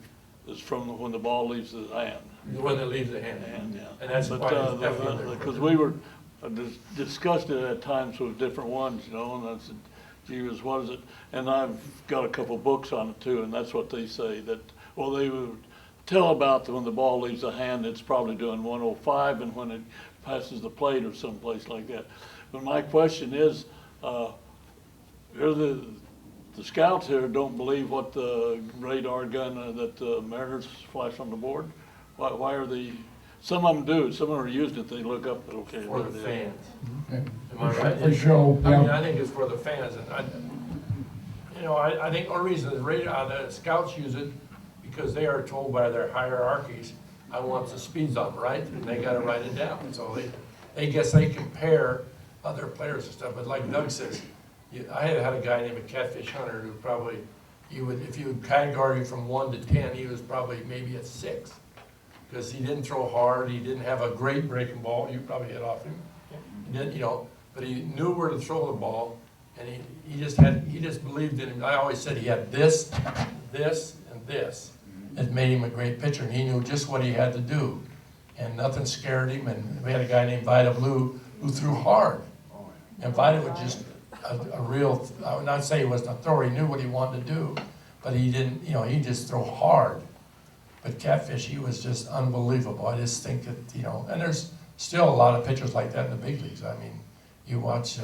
is from when the ball leaves the hand. The one that leaves the hand. Yeah. And that's But, why because we were discussed it at times with different ones, and I said, gee whiz, what is it? And I've got a couple books on it too, and that's what they say, that, well, they would tell about when the ball leaves the hand, it's probably doing 105, and when it passes the plate or someplace like that. But my question is, the scouts here don't believe what the radar gun that the Mariners flash on the board? Why are they, some of them do, some of them are using it, they look up, okay. for there the it is. fans. Am I right? For show, I mean, yeah. I think it's for the fans, and I think one reason the scouts use it, because they are told by their hierarchies, I want the speeds on, right? And they gotta write it down, so they guess they compare other players and stuff, but like Doug says, I had a guy named a Catfish Hunter who probably, if you category from 1 to 10, he was probably maybe a 6. Because he didn't throw hard, he didn't have a great breaking ball, you probably hit off him. He didn't, but he knew where to throw the ball, and he just believed in him. I always said he had this, and this. It made him a great pitcher, and he knew just what he had to do. And nothing scared him, and we had a guy named Vida Blue who threw hard. And Vida was just a real, I would not say he wasn't a thrower, he knew what he wanted to do, but he didn't, he just threw hard. But Catfish, he was just unbelievable. I just think that, and there's still a lot of pitchers like that in the big leagues. I mean, you watch,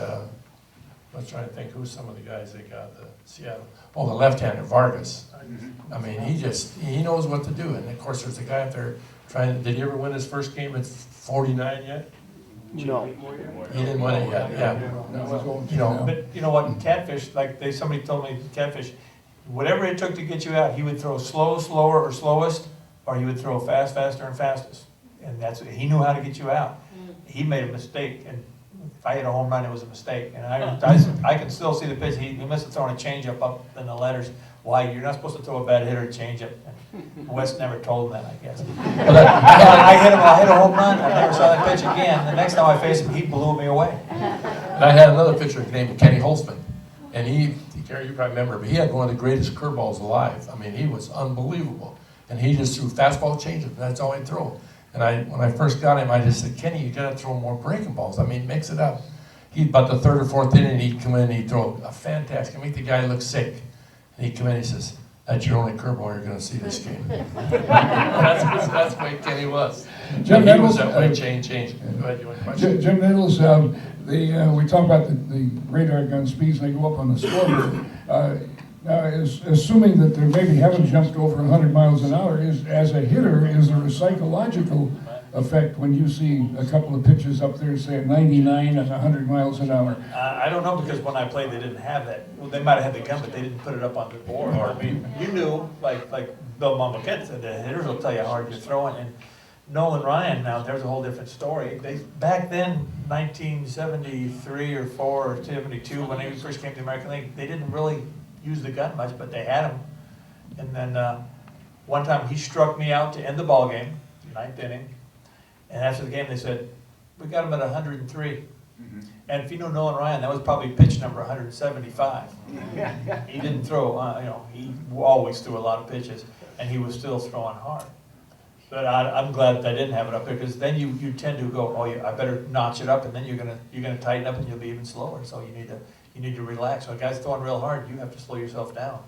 let's try to think who's some of the guys they got, the Seattle, the left-hander, Vargas. I mean, he knows what to do. And of course, there's a guy up there did he ever win his first game at 49 yet? No. He didn't win it yet, yeah. But you know what, Catfish, like somebody told me, Catfish, whatever it took to get you out, he would throw slow, slower, or slowest, or he would throw fast, faster, and fastest. And he knew how to get you out. He made a mistake, and if I hit a home run, it was a mistake. And I can still see the pitch. He must have thrown a changeup up in the letters. Why, you're not supposed to throw a bad hitter a changeup. And Wes never told him that, I guess. I hit a home run, I never saw that pitch again. The next time I faced him, he blew me away. And I had another pitcher named Kenny Holtzman, and Gary, you probably remember, but he had one of the greatest curveballs alive. I mean, he was unbelievable. And he just threw fastball changeup, that's all he'd throw. And when I first got him, I just said, Kenny, you gotta throw more breaking balls. I mean, mix it up. About the 3rd or 4th inning, he'd come in and he'd throw a fantastic, make the guy look sick. And he'd come in and he says, that's your only curveball you're gonna see this game. that's the way Kenny was. Jim He was Nettles, that way, change. Go ahead, you want a question? Jim Nettles, we talk about the radar gun speeds, they go up on the scoreboard. Now, assuming that they maybe haven't jumped over 100 miles an hour, as a hitter, is there a psychological effect when you see a couple of pitches up there, say at 99 and 100 miles an hour? I don't know, because when I played, they didn't have that. Well, they might have had the gun, but they didn't put it up on the board. I mean, you knew, like Bill Mamaket said, the hitters will tell you how hard you're throwing. And Nolan Ryan, now, there's a whole different story. Back then, 1973 or 4 or 72, when they first came to the American League, they didn't really use the gun much, but they had him. And then one time he struck me out to end the ball game, 9th inning. And after the game, they said, we got him at 103. And if you know Nolan Ryan, that was probably pitch number 175. He didn't throw, he always threw a lot of pitches, and he was still throwing hard. But I'm glad that I didn't have it up there, because then you tend to go, I better notch it up, and then you're gonna tighten up, and you'll be even slower. So you need to relax. So a guy's throwing real hard, you have to slow yourself down.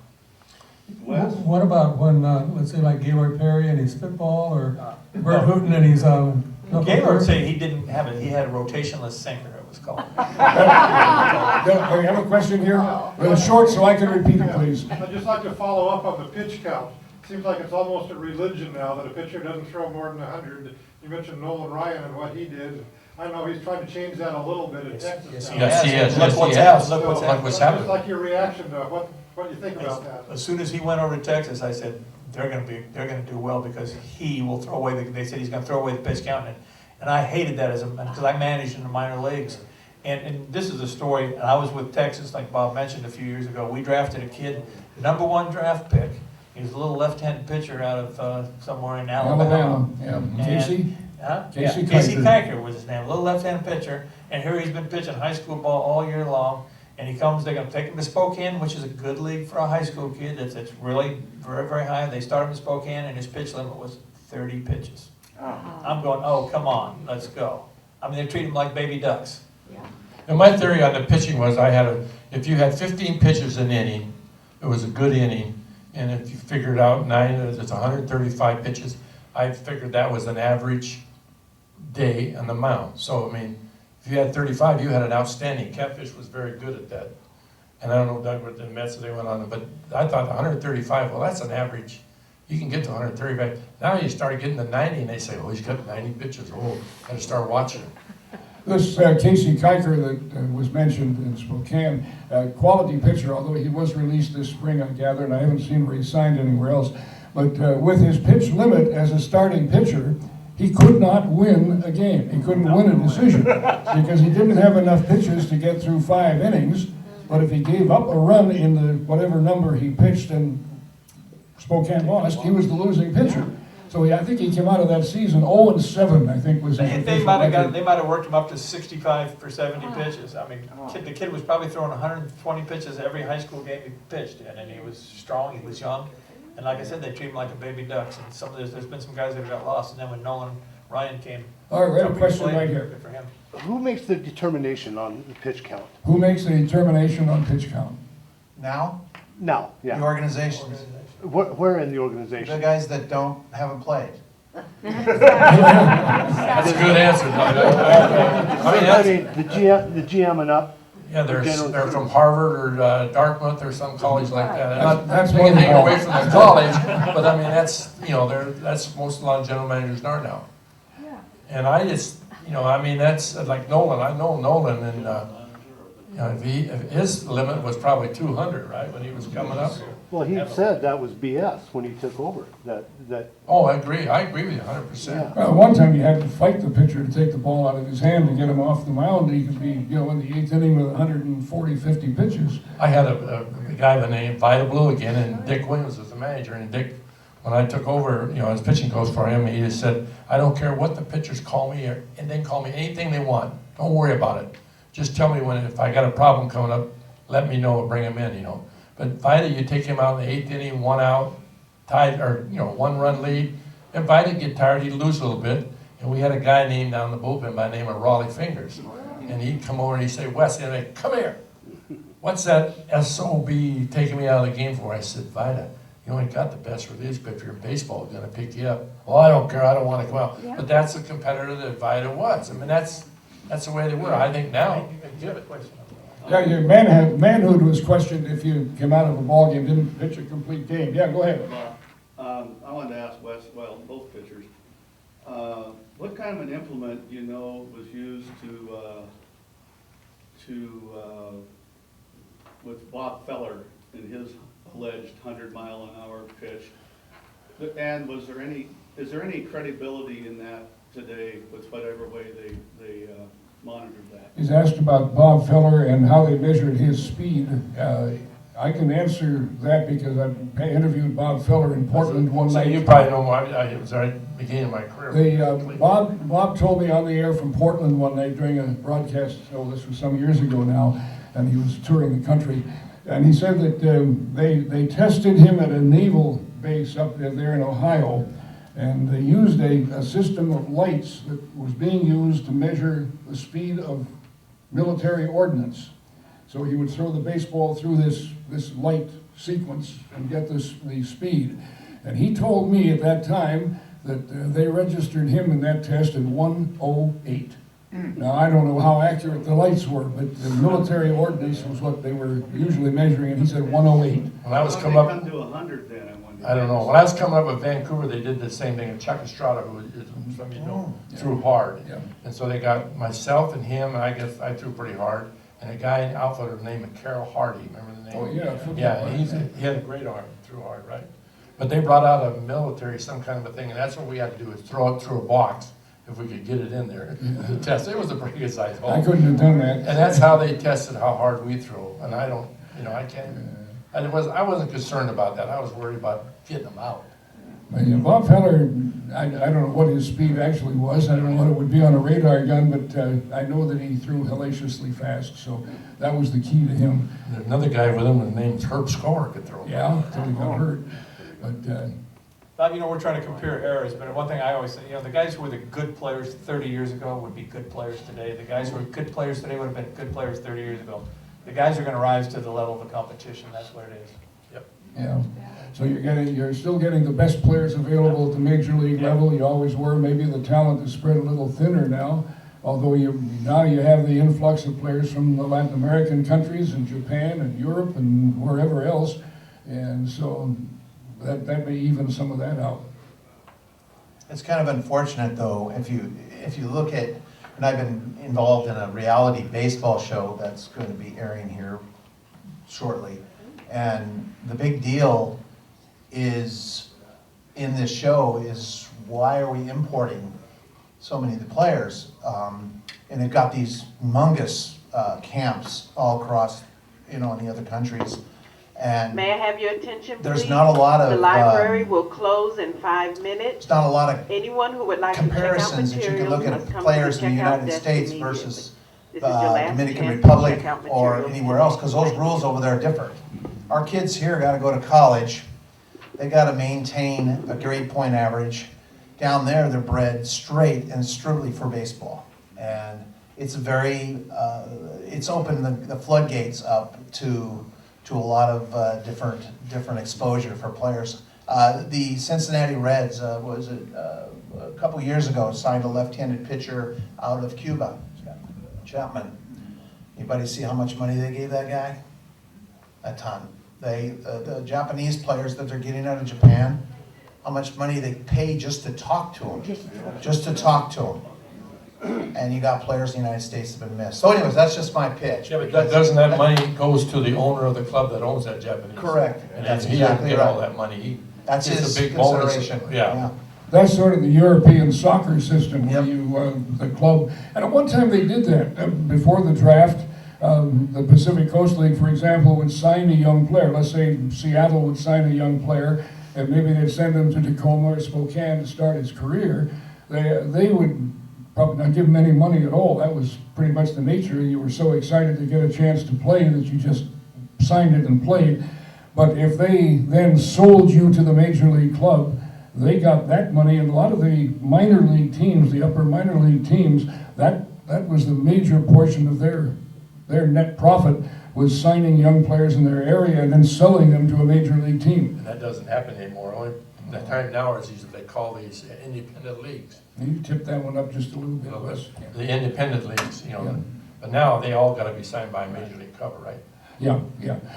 What about when, let's say like Gaylord Perry and his spitball, or Bert Hooton and his, Gaylord say he didn't have it, he had a rotationless sinker, it was called. I have a question here, short so I can repeat it, please. I'd just like to follow up on the pitch count. Seems like it's almost a religion now that a pitcher doesn't throw more than 100. You mentioned Nolan Ryan and what he did. I know he's trying to change that a little bit in Texas now. Yes, he is. Look what's Yes, he has. happened. Look what's Look happened. what's Just happened. like your reaction to what you think about that. As soon as he went over to Texas, I said, they're gonna do well because he will throw away they said he's gonna throw away the pitch count. And I hated that because I managed in the minor leagues. And this is a story, and I was with Texas, like Bob mentioned a few years ago. We drafted a kid, #1 draft pick. He was a little left-handed pitcher out of somewhere in Alabama. Yeah, And- Casey? Huh? Casey Yeah, Casey Kiker. Kiker was his name, a little left-handed pitcher, and here he's been pitching high school ball all year long, and he comes, they're gonna take him to Spokane, which is a good league for a high school kid, it's really very, very high, they start him in Spokane, and his pitch limit was 30 pitches. I'm going, oh, come on, let's go. I mean, they treat him like baby ducks. And my theory on the pitching was if you had 15 pitches an inning, it was a good inning. And if you figured out it's 135 pitches, I figured that was an average day on the mound. So, I mean, if you had 35, you had an outstanding. Catfish was very good at that. And I don't know, Doug, what the Mets, they went on, but I thought 135, well, that's an average. You can get to 135. Now you start getting to 90, and they say, oh, he's got 90 pitches. Oh, got to start watching him. This Casey Kiker that was mentioned in Spokane, quality pitcher, although he was released this spring, I gather, and I haven't seen where he signed anywhere else. But with his pitch limit as a starting pitcher, he could not win a game. He couldn't win a decision because he didn't have enough pitches to get through 5 innings. But if he gave up a run in the whatever number he pitched and Spokane lost, he was the losing pitcher. So I think he came out of that season 0-7, I think was his They official might record. have worked him up to 65 for 70 pitches. I mean, the kid was probably throwing 120 pitches every high school game he pitched in, and he was strong, he was young. And like I said, they treat him like a baby ducks, and there's been some guys that got lost, and then when Nolan Ryan came. All right, we have a somebody question played, right here. good for him. Who makes the determination on the pitch count? Who makes the determination on pitch count? Now, Now, the yeah. organizations, Where in the the organization? guys that haven't played. That's a good answer, Doug. I mean, the GM and up. Yeah, they're from Harvard or Dartmouth or some college like that. And not That's taking anything one away from the college, but I mean, that's most a lot of general managers are now. And I just, I mean, that's like Nolan. I know Nolan, and if his limit was probably 200, right, when he was coming up. Well, he said that was BS when he took over, that, Oh, I agree with you 100%. Well, one time you had to fight the pitcher to take the ball out of his hand to get him off the mound. He could be, in the 8th inning with 140, 50 pitches. I had a guy by the name Vida Blue again, and Dick Williams was the manager. And Dick, when I took over, as pitching coach for him, he just said, I don't care what the pitchers call me, and they can call me anything they want. Don't worry about it. Just tell me if I got a problem coming up, let me know and bring him in, But Vida, you take him out in the 8th inning, 1 out, tied, or 1-run lead. And Vida'd get tired, he'd lose a little bit. And we had a guy named down the bullpen by the name of Raleigh Fingers. And he'd come over and he'd say, Wes, come here. What's that SOB taking me out of the game for? I said, Vida, you ain't got the best release, but if you're in baseball, we're gonna pick you up. Well, I don't care, I don't wanna come out. Yeah. But that's the competitor that Vida was. I mean, that's the way they were. I think now, Give it question. Yeah, your manhood was questioned if you came out of a ball game, didn't pitch a complete game. Yeah, go ahead. I wanted to ask Wes, both pitchers, what kind of an implement was used with Bob Feller in his alleged 100-mile-an-hour pitch? And is there any credibility in that today with whatever way they monitored that? He's asked about Bob Feller and how they measured his speed. I can answer that because I interviewed Bob Feller in Portland one so night. you probably know it was the beginning of my career. Bob told me on the air from Portland one night during a broadcast, this was some years ago now, and he was touring the country, and he said that they tested him at a naval base up there in Ohio, and they used a system of lights that was being used to measure the speed of military ordnance. So he would throw the baseball through this light sequence and get the speed. And he told me at that time that they registered him in that test at 108. Now, I don't know how accurate the lights were, but the military ordnance was what they were usually measuring, and he said 108. When I was How coming up, come to 100 then? I don't know. When I was coming up with Vancouver, they did the same thing. And Chuck Estrada, who some of you know, threw hard. Yeah. And so they got myself and him, and I guess I threw pretty hard. and a guy, an outfielder named Carroll Hardy, remember the name? Oh, yeah. football. Yeah, he had a great arm, threw hard, right? But they brought out a military, some kind of a thing, and that's what we had to do, is throw it through a box, if we could get it in there to test. It was a pretty good sized hole. I couldn't have done that. And that's how they tested how hard we throw, and I don't, I can't, I wasn't concerned about that, I was worried about getting them out. Yeah, Bob Feller, I don't know what his speed actually was. I don't know what it would be on a radar gun, but I know that he threw hellaciously fast, so that was the key to him. There's another guy with him, his name's Herb Score, could throw. Yeah, until he got hurt. But Bob, we're trying to compare eras, but one thing I always say, the guys who were the good players 30 years ago would be good players today. The guys who were good players today would have been good players 30 years ago. The guys are going to rise to the level of the competition. That's what it is. Yep. yeah, so you're still getting the best players available at the major league level. You always were. Maybe the talent is spread a little thinner now. Although now you have the influx of players from the Latin American countries and Japan and Europe and wherever else, and so that may even some of that out. It's kind of unfortunate though, if you look at, and I've been involved in a reality baseball show that's going to be airing here shortly, and the big deal is in this show is why are we importing so many of the players? And they've got these humongous camps all across, in the other countries. And may I have your attention, please? there's not a lot of the library will close in 5 minutes. There's not a lot of Anyone who would like comparisons to that check out you can look materials at must come players to in the the checkout United desk States immediately. versus This is your last Dominican chance to Republic check out or materials. anywhere else, because those rules over there are different. Our kids here got to go to college. They got to maintain a grade point average. Down there, they're bred straight and strictly for baseball, and it's it's opened the floodgates up to a lot of different exposure for players. The Cincinnati Reds a couple years ago signed a left-handed pitcher out of Cuba, Chapman. Anybody see how much money they gave that guy? A ton. The Japanese players that they're getting out of Japan, how much money they pay just to talk to them, just to talk to them. And you got players in the United States that have been missed. So anyways, that's just my pitch. Yeah, but doesn't that money goes to the owner of the club that owns that Japanese? Correct. And That's he doesn't exactly get all right. that money. That's It's his a big bonus. consideration. Yeah. That's sort of the European soccer system where Yep. the club, and at one time they did that before the draft. The Pacific Coast League, for example, would sign a young player. Let's say Seattle would sign a young player, and maybe they'd send him to Tacoma or Spokane to start his career. They would probably not give him any money at all. That was pretty much the nature. You were so excited to get a chance to play that you just signed it and played. But if they then sold you to the major league club, they got that money, and a lot of the minor league teams, the upper minor league teams, that was the major portion of their net profit, was signing young players in their area and then selling them to a major league team. And that doesn't happen anymore. Only the time now is they call these independent leagues. You tip that one up just a little bit, You know, Wes. The independent leagues, Yeah. But now they all gotta be signed by a major league club, right? Yeah.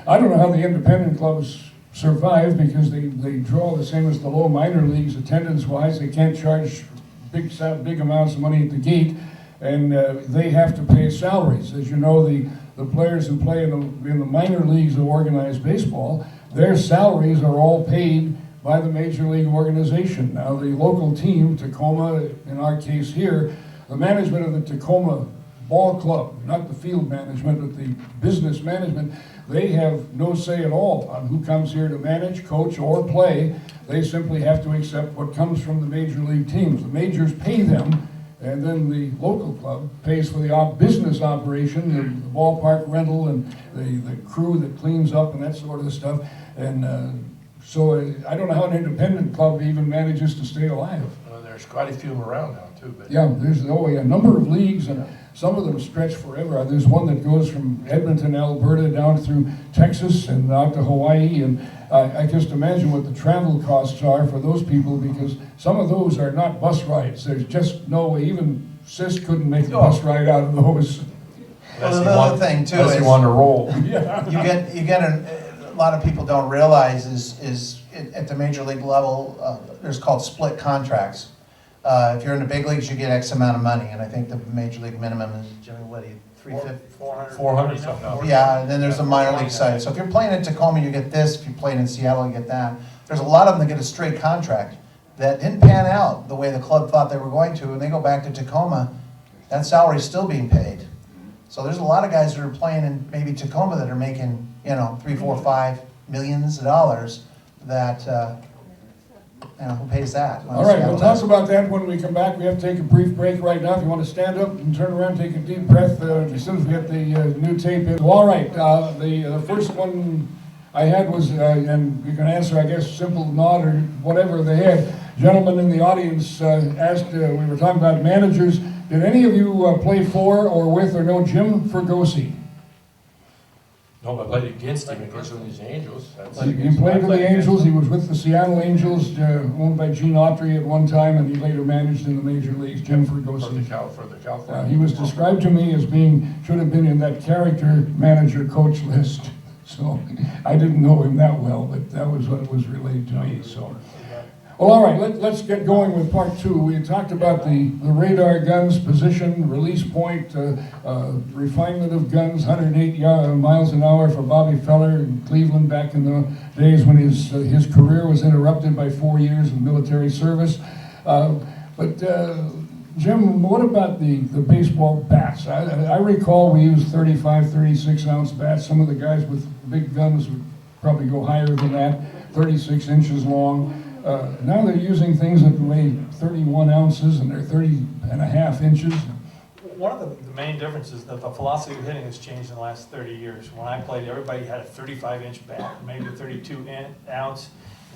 I don't know how the independent clubs survive because they draw the same as the low minor leagues attendance-wise. They can't charge big amounts of money at the gate, and they have to pay salaries. As you know, the players who play in the minor leagues of organized baseball, their salaries are all paid by the major league organization. Now, the local team, Tacoma, in our case here, the management of the Tacoma ball club, not the field management, but the business management, they have no say at all on who comes here to manage, coach, or play. They simply have to accept what comes from the major league teams. The majors pay them, and then the local club pays for the business operation, the ballpark rental, and the crew that cleans up and that sort of stuff. And so I don't know how an independent club even manages to stay alive. Well, there's quite a few around now too, but. Yeah, there's a number of leagues, and some of them stretch forever. There's one that goes from Edmonton, Alberta, down through Texas and out to Hawaii, and I just imagine what the travel costs are for those people, because some of those are not bus rides. There's just no way. Even Sisk couldn't make a bus ride out of those. Well, another thing too Unless is you want to roll. Yeah. you get a lot of people don't realize is at the major league level, there's called split contracts. If you're in the big leagues, you get X amount of money, and I think the major league minimum is generally, what, 350. 400 something now. Yeah, and then there's the minor league side. So if you're playing in Tacoma, you get this. If you're playing in Seattle, you get that. There's a lot of them that get a straight contract that didn't pan out the way the club thought they were going to, and they go back to Tacoma, that salary's still being paid. So there's a lot of guys that are playing in maybe Tacoma that are making, you know, 3, 4, 5 millions of dollars that, you know, who pays that? All right, we'll talk about that when we come back. We have to take a brief break right now. If you want to stand up and turn around, take a deep breath as soon as we get the new tape in. All right, the first one I had was, and you can answer, I guess, simple nod or whatever they had. Gentlemen in the audience asked, we were talking about managers. Did any of you play for or with or know Jim Fergosi? No, but I played against him, of course, when he's Angels. He played for the Angels. He was with the Seattle Angels, owned by Gene Autry at one time, and he later managed in the major leagues. Jim Fergosi. For the California. He was described to me as being, should have been in that character manager coach list. So I didn't know him that well, but that was what was relayed to me. So, well, all right, let's get going with part two. We talked about the radar guns, position, release point, refinement of guns, 108 miles an hour for Bobby Feller in Cleveland back in the days when his career was interrupted by 4 years of military service. Jim, what about the baseball bats? I recall we used 35, 36 ounce bats. Some of the guys with big guns would probably go higher than that, 36 inches long. Now they're using things that weigh 31 ounces and they're 30 and a half inches. One of the main differences is that the philosophy of hitting has changed in the last 30 years. When I played, everybody had a 35-inch bat, maybe a 32-ounce.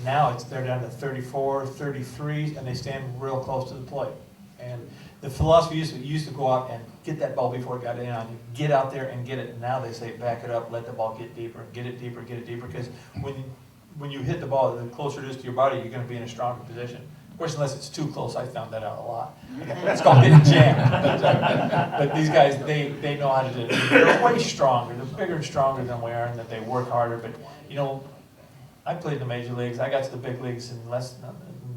Now they're down to 34, 33, and they stand real close to the plate. And the philosophy used to go out and get that ball before it got in on you, get out there and get it. And now they say back it up, let the ball get deeper, get it deeper, get it deeper. Because when you hit the ball, the closer it is to your body, you're going to be in a stronger position. Of course, unless it's too close, I found that out a lot. It's called getting jammed. But these guys, they know how to do it. They're way stronger. They're bigger and stronger than we are, and that they work harder. But, you know, I played in the major leagues. I got to the big leagues in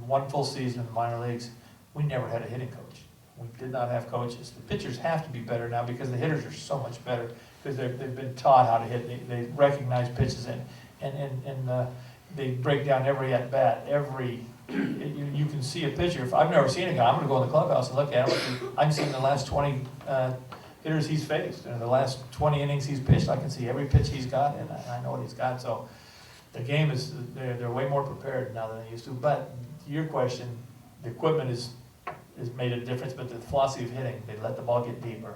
one full season in the minor leagues. We never had a hitting coach. We did not have coaches. The pitchers have to be better now because the hitters are so much better because they've been taught how to hit. They recognize pitches and they break down every at bat. You can see a pitcher. If I've never seen a guy, I'm going to go in the clubhouse and look at him. I can see the last 20 hitters he's faced and the last 20 innings he's pitched. I can see every pitch he's got, and I know what he's got. So the game is they're way more prepared now than they used to. But to your question, the equipment has made a difference, but the philosophy of hitting, they let the ball get deeper,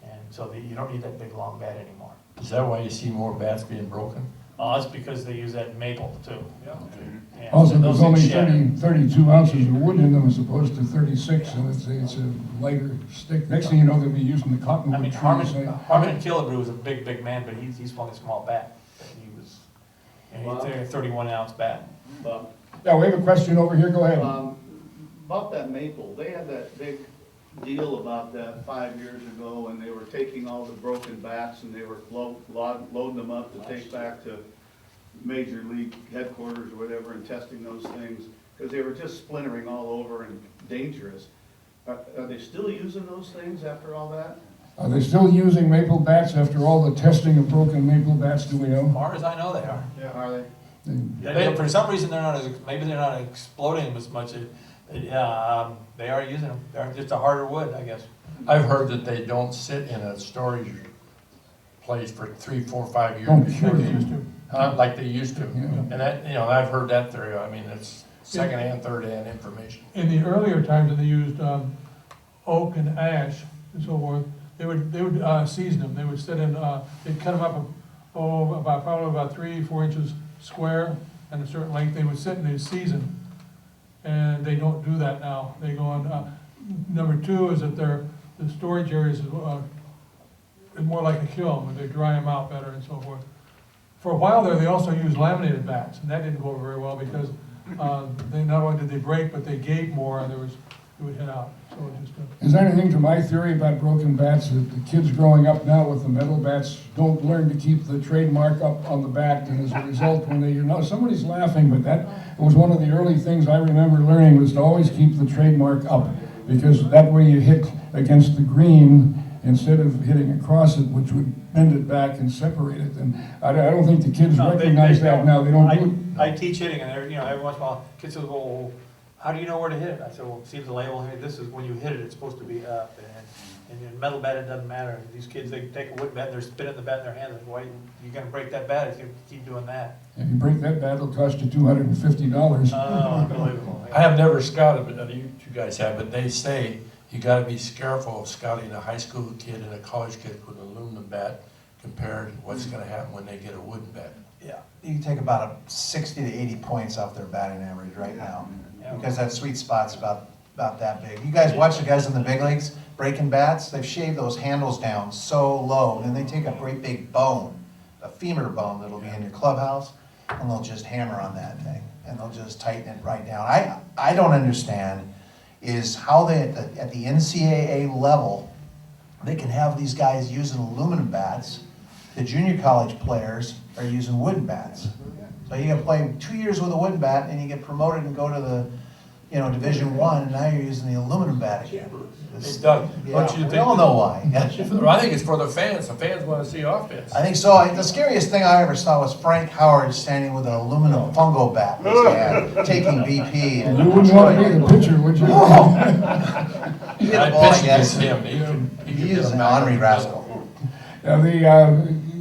and so you don't need that big long bat anymore. Is that why you see more bats being broken? It's because they use that maple too. Yeah. Okay. Also, there's only 32 ounces of wood in them as opposed to 36, and it's a lighter stick. Next thing you know, they'll be using the cottonwood trees. Harmon Killebrew was a big man, but he swung a small bat. He was a 31-ounce bat. Yeah, we have a question over here. Go ahead. About that maple, they had that big deal about that 5 years ago, and they were taking all the broken bats and they were loading them up to take back to major league headquarters or whatever and testing those things because they were just splintering all over and dangerous. Are they still using those things after all that? Are they still using maple bats after all the testing of broken maple bats? Do we know? As far as I know, they are. Yeah, are they? For some reason, maybe they're not exploding them as much. They are using them. They're just a harder wood, I guess. I've heard that they don't sit in a storage place for 3, 4, 5 years. Oh, sure they used to. Like they used to. Yeah. And that, I've heard that theory. I mean, it's second-hand, third-hand information. In the earlier times when they used oak and ash and so forth, they would season them. They would sit in, they'd cut them up probably about 3, 4 inches square and a certain length. They would sit and they'd season. And they don't do that now. They go on. Number two is that the storage areas is more like a kiln, where they dry them out better and so forth. For a while there, they also used laminated bats, and that didn't go over very well because they not only did they break, but they gave more, and it would hit out. So it just. Is there anything to my theory about broken bats that the kids growing up now with the metal bats don't learn to keep the trademark up on the bat, and as a result, when somebody's laughing, but that was one of the early things I remember learning was to always keep the trademark up, because that way you hit against the green, instead of hitting across it, which would bend it back and separate it. And I don't think the kids No, recognize that now. They don't do it. I teach hitting, and every once in a while, kids will go, "Oh, how do you know where to hit it?" I said, "Well, see the label here, this is when you hit it, it's supposed to be up, and in metal bat, it doesn't matter." These kids, they take a wood bat, and they're spinning the bat in their hand, like, "Why, you're gonna break that bat if you keep doing that." If you break that bat, it'll cost you $250. Oh, unbelievable. I have never scouted, but you guys have, but they say you gotta be careful of scouting a high school kid and a college kid with an aluminum bat compared to what's gonna happen when they get a wooden bat. Yeah. You can take about 60 to 80 points off their batting average right now, Yeah. because that sweet spot's about that big. You guys watch the guys in the big leagues breaking bats? They've shaved those handles down so low, and then they take a great big bone, a femur bone that'll be in your clubhouse, and they'll just hammer on that thing, and they'll just tighten it right down. I don't understand is how they, at the NCAA level, they can have these guys using aluminum bats. The junior college players are using wooden bats. So you can play 2 years with a wooden bat, and you get promoted and go to the, Division I, and now you're using the aluminum bat again. Hey, Doug, Yeah, don't you we think? all know why. I think it's for the fans. The fans wanna see offense. I think so. The scariest thing I ever saw was Frank Howard standing with an aluminum fungo bat in his hand, taking BP. And You wouldn't want to be the pitcher, would you? He hit the I ball, I pitched guess. against him. He He could is hit an a ornery rascal.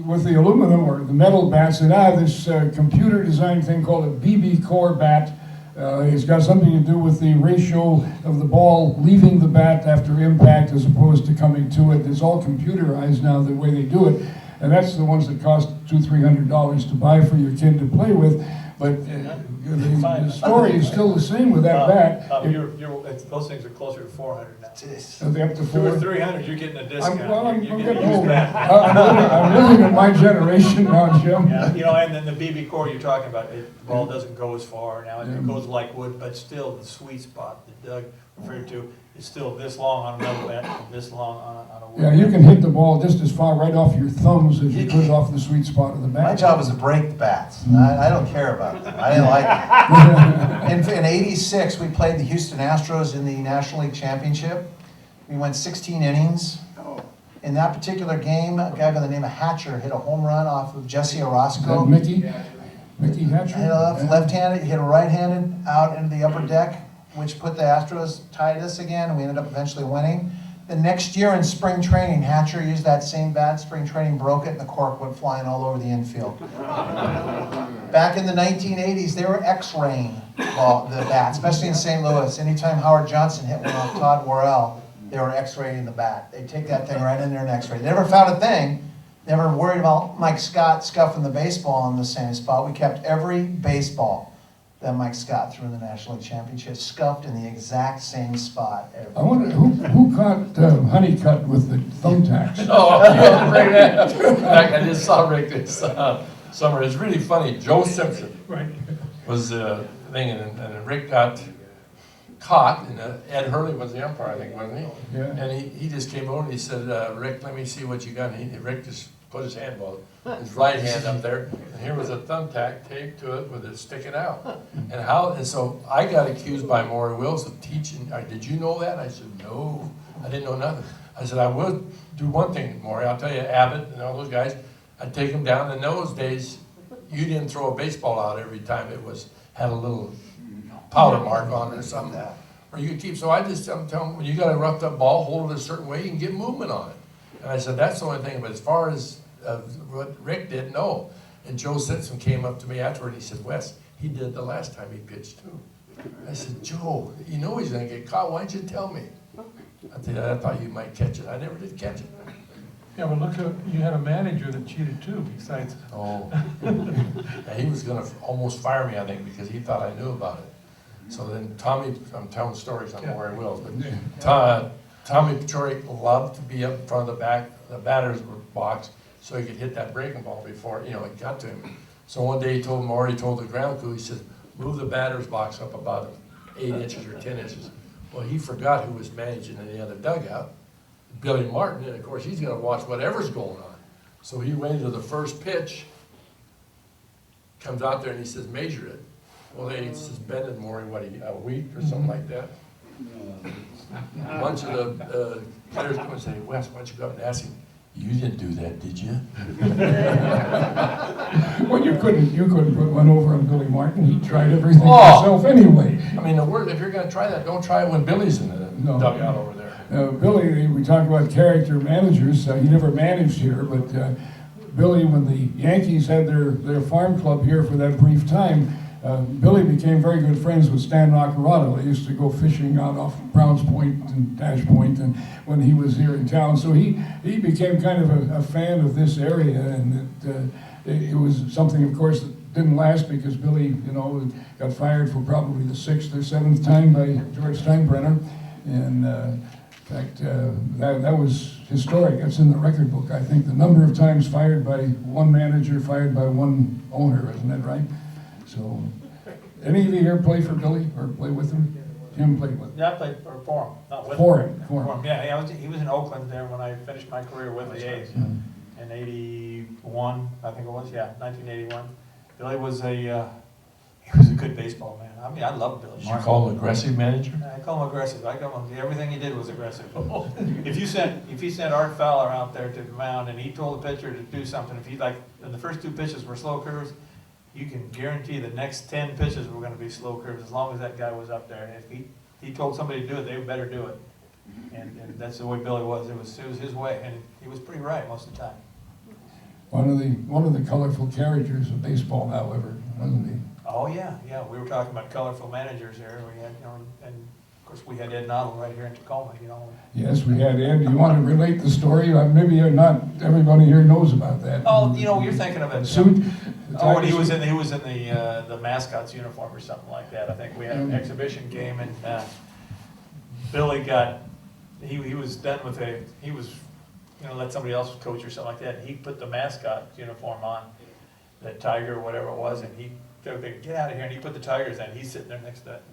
With the aluminum or the metal bats, they now have this computer designed thing called a BB core bat. It's got something to do with the ratio of the ball leaving the bat after impact as opposed to coming to it. It's all computerized now, the way they do it. And that's the ones that cost $200-300 to buy for your kid to play with. But the story is still the same with that bat. Those things are closer to 400 now. Are they up to 200 or 400? 300, you're getting a discount. I'm You're getting getting a old. used bat. I'm living in my generation now, Jim. Yeah, and then the BB core you're talking about, the ball doesn't go as far now, it goes like wood, but still the sweet spot that Doug referred to is still this long on a metal bat and this long on a wood. Yeah, you can hit the ball just as far right off your thumbs as you could off the sweet spot of the bat. My job was to break the bats. I don't care about them. I didn't like it. In '86, we played the Houston Astros in the National League Championship. We went 16 innings. In that particular game, a guy by the name of Hatcher hit a home run off of Jesse Is that Orozco. Mickey Hatcher? Hit a left-handed, hit a right-handed out into the upper deck, which put the Astros tied us again, and we ended up eventually winning. The next year in spring training, Hatcher used that same bat. Spring training broke it, and the cork went flying all over the infield. Back in the 1980s, they were X-raying the bat, especially in St. Louis. Anytime Howard Johnson hit one off Todd Worrell, they were X-raying the bat. They'd take that thing right in there and X-ray. They never found a thing. Never worried about Mike Scott scuffing the baseball in the same spot. We kept every baseball that Mike Scott threw in the National League Championship scuffed in the exact same spot. I wonder who caught Honeycutt with the thumbtacks? Oh, you have to bring that. In fact, I just saw Rick this summer. It's really funny. Joe Simpson was the thing, and Rick got caught, and Ed Hurley was the umpire, I think, wasn't he? Yeah. And he just came over and he said, Rick, let me see what you got. And Rick just put his hand, his right hand up there, and here was a thumbtack taped to it with it sticking out. And so I got accused by Maury Wills of teaching. Did you know that? I said, no, I didn't know nothing. I said, I will do one thing, Maury. I'll tell you, Abbott and all those guys, I'd take them down. In those days, you didn't throw a baseball out every time it had a little powder mark on it or something. Or you could keep, so I just tell them, when you got a roughed up ball, hold it a certain way, you can get movement on it. And I said, that's the only thing, but as far as what Rick did, no. And Joe Simpson came up to me afterward and he said, Wes, he did the last time he pitched too. I said, Joe, you know he's gonna get caught, why didn't you tell me? I said, I thought you might catch it. I never did catch it. Yeah, but look, you had a manager that cheated too, besides. Oh. And he was gonna almost fire me, I think, because he thought I knew about it. So then Tommy, I'm telling stories on Maury Wills, but Tommy Paciorek loved to be up in front of the batter's box so he could hit that breaking ball before, it got to him. So one day he told the ground crew, he said, move the batter's box up about 8 inches or 10 inches. Well, he forgot who was managing in the other dugout, Billy Martin, and of course he's gonna watch whatever's going on. So he waited to the first pitch, comes out there and he says, measure it. Well, they suspended Maury, a week or something like that. A bunch of the players come and say, Wes, why don't you go up and ask him, you didn't do that, did you? Well, you couldn't put one over on Billy Martin. He tried everything Oh. himself anyway. I mean, if you're gonna try that, don't try it when Billy's in the No. dugout over there. Billy, we talk about character managers. He never managed here, but Billy, when the Yankees had their farm club here for that brief time, Billy became very good friends with Stan Nacarado. They used to go fishing out off Browns Point and Dash Point, and when he was here in town, so he became kind of a fan of this area, and it was something, of course, that didn't last because Billy, got fired for probably the 6th or 7th time by George Steinbrenner, and in fact, that was historic. That's in the record book. I think the number of times fired by one manager, fired by one owner, isn't that right? So, any of you here play for Billy or play with him? Jim played with him. Yeah, I played for him, not with For him. him, for him. Yeah, he was in Oakland there when I finished my career with the A's. In 81, I think it was, 1981. Billy was he was a good baseball man. I mean, I love Billy. Did you call him aggressive manager? I call him aggressive. Everything he did was aggressive. If you sent Art Fowler out there to the mound and he told the pitcher to do something, and the first 2 pitches were slow curves, you can guarantee the next 10 pitches were going to be slow curves as long as that guy was up there. And if he told somebody to do it, they better do it. And that's the way Billy was. It was his way, and he was pretty right most of the time. One of the colorful characters of baseball, however, wasn't he? Oh yeah. We were talking about colorful managers there. We had, and of course we had Ed Noddle right here in Tacoma. Yes, we had Ed. Do you want to relate the story? Maybe not everybody here knows about that. Oh, you're thinking of it. Suit. Oh, and he was in the mascot's uniform or something like that. I think we had an exhibition game, and Billy he was done with he was let somebody else coach or something like that. He put the mascot uniform on, the tiger or whatever it was, and he said, "Get out of here!" And he put the Tigers in. He's sitting there next to that.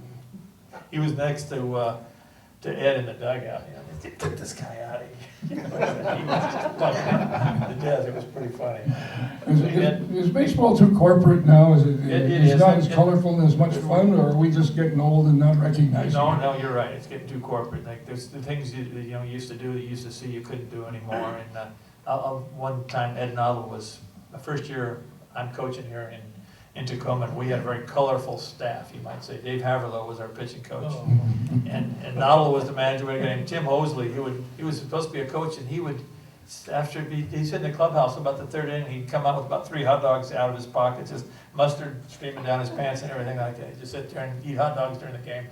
He was next to Ed in the dugout. Get this guy out of here. He was just talking to death. It was pretty funny. Is baseball too corporate now? Is it is. not as colorful and as much fun, or are we just getting old and not recognizing it? No, you're right. It's getting too corporate. Like there's the things you used to do, that you used to see, you couldn't do anymore. And one time, Ed Noddle was the first year I'm coaching here in Tacoma, and we had a very colorful staff, you might say. Dave Haverlow was our pitching coach, and Noddle was the manager. We had a guy named Tim Hosley. He was supposed to be a coach, and he would, after he'd sit in the clubhouse about the 3rd inning, he'd come out with about 3 hot dogs out of his pocket, just mustard streaming down his pants and everything like that. He'd just sit there and eat hot dogs during the game.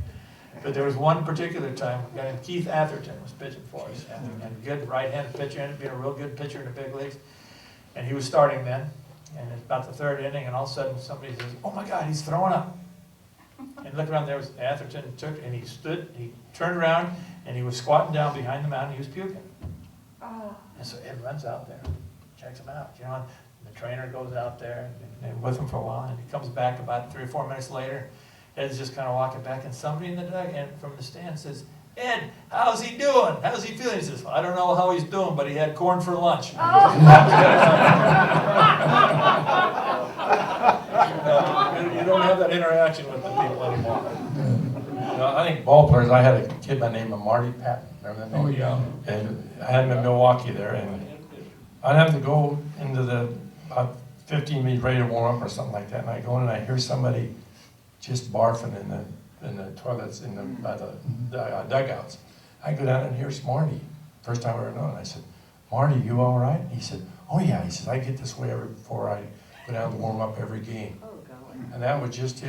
But there was one particular time, a guy named Keith Atherton was pitching for us, and good right-handed pitcher, ended up being a real good pitcher in the big leagues, and he was starting then. And it's about the 3rd inning, and all of a sudden somebody says, "Oh my God, he's throwing up!" And look around, there was Atherton, he turned around, and he was squatting down behind the mound, and he was puking. And so Ed runs out there, checks him out, and the trainer goes out there and with him for a while, and he comes back about 3 or 4 minutes later. Ed's just kind of walking back, and somebody in the dugout from the stand says, "Ed, how's he doing? How's he feeling?" He says, "I don't know how he's doing, but he had corn for lunch." You don't have that interaction with the people anymore. I think ball players, I had a kid by the name of Marty Patton, remember that name? Oh, yeah. And I had him in Milwaukee there, and I'd have to go into about 15 minutes ready to warm up or something like that, and I go in and I hear somebody just barfing in the toilets by the dugouts. I go down and here's Marty. First time I ever known. I said, "Marty, you all right?" He said, "Oh yeah." He said, "I get this way before I go down to warm up every game." And that was just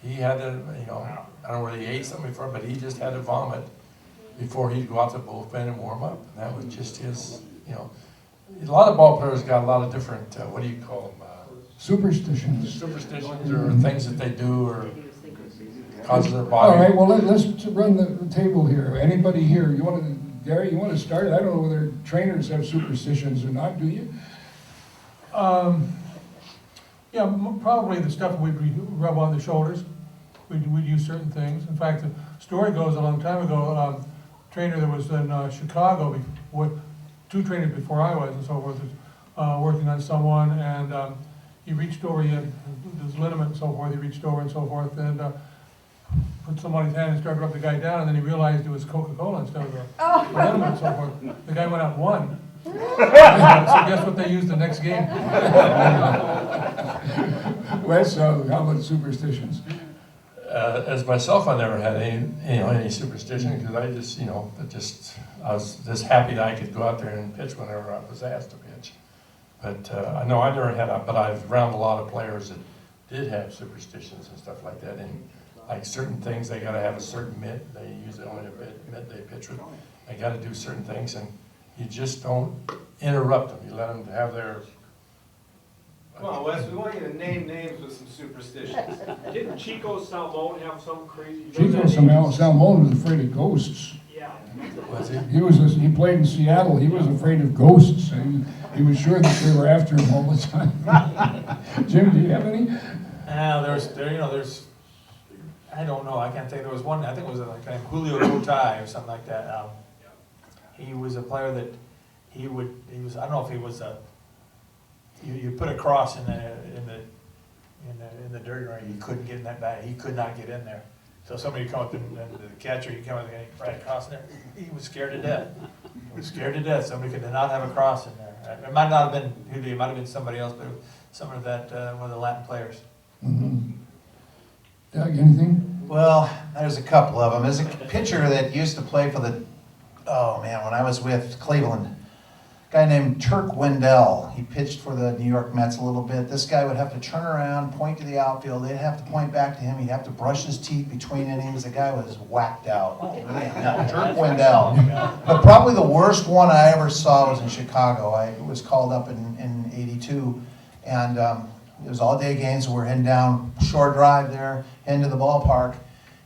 he had to, I don't know whether he ate something before, but he just had to vomit before he'd go out to the bullpen and warm up. And that was just his, a lot of ball players got a lot of different, what do you call them? Superstitions or things that they do or causes their body. All right, well, let's run the table here. Anybody here, Gary, you want to start? I don't know whether trainers have superstitions or not, do you? Yeah, probably the stuff we'd rub on the shoulders. We'd use certain things. In fact, the story goes a long time ago, a trainer that was in Chicago, 2 trainers before I was and so forth, was working on someone, and he reached over, he had his liniment and so forth, he reached over and so forth, and put somebody's hand and started to rub the guy down, and then he realized it was Coca-Cola instead of a lemon and so forth. The guy went out and won. So guess what they used the next game? Wes, how about superstitions? As myself, I never had any superstition, because I was just happy that I could go out there and pitch whenever I was asked to pitch. But I know I never had, but I've around a lot of players that did have superstitions and stuff like that. And like certain things, they got to have a certain mitt. They usually only have a mitt they pitch with. They got to do certain things, and you just don't interrupt them. You let them have their. Come on, Wes, we want you to name names with some superstitions. Didn't Chico Salmon have some crazy? Chico Salmon was afraid of ghosts. Yeah. Was he? He played in Seattle. He was afraid of ghosts. He was sure that they were after him all the time. Jim, do you have any? There's, I don't know, I can't think, there was one, I think it was like Julio Otay or something like that. He was a player that he was, I don't know if he was you put a cross in the dirty ring, he couldn't get in that bag, he could not get in there. So somebody would come up and the catcher, he'd come up and right across in there, he was scared to death. He was scared to death, somebody could not have a cross in there. It might not have been Julio, it might have been somebody else, but some of that, one of the Latin players. Mm-hmm. Doug, anything? Well, there's a couple of them. There's a pitcher that used to play for when I was with Cleveland, a guy named Turk Wendell. He pitched for the New York Mets a little bit. This guy would have to turn around, point to the outfield. They'd have to point back to him. He'd have to brush his teeth between innings. The guy was whacked out. Turk Wendell. But probably the worst one I ever saw was in Chicago. I was called up in '82, and it was all-day games. We're heading down Shore Drive there, heading to the ballpark,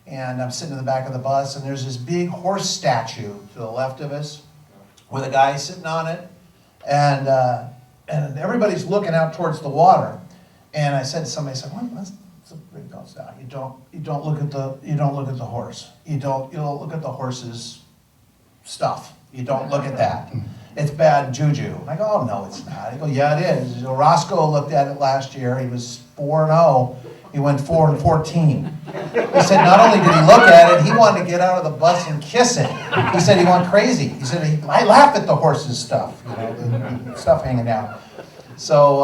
and I'm sitting in the back of the bus, and there's this big horse statue to the left of us with a guy sitting on it, and everybody's looking out towards the water. And I said to somebody, "What's the big horse statue? You don't look at the horse. You don't look at the horse's stuff. You don't look at that. It's bad juju." And I go, "Oh, no, it's not." I go, "Yeah, it is. Roscoe looked at it last year. He was 4-0. He went 4-14. He said not only did he look at it, he wanted to get out of the bus and kiss it. He said he went crazy. He said, I laugh at the horse's stuff, the stuff hanging out." So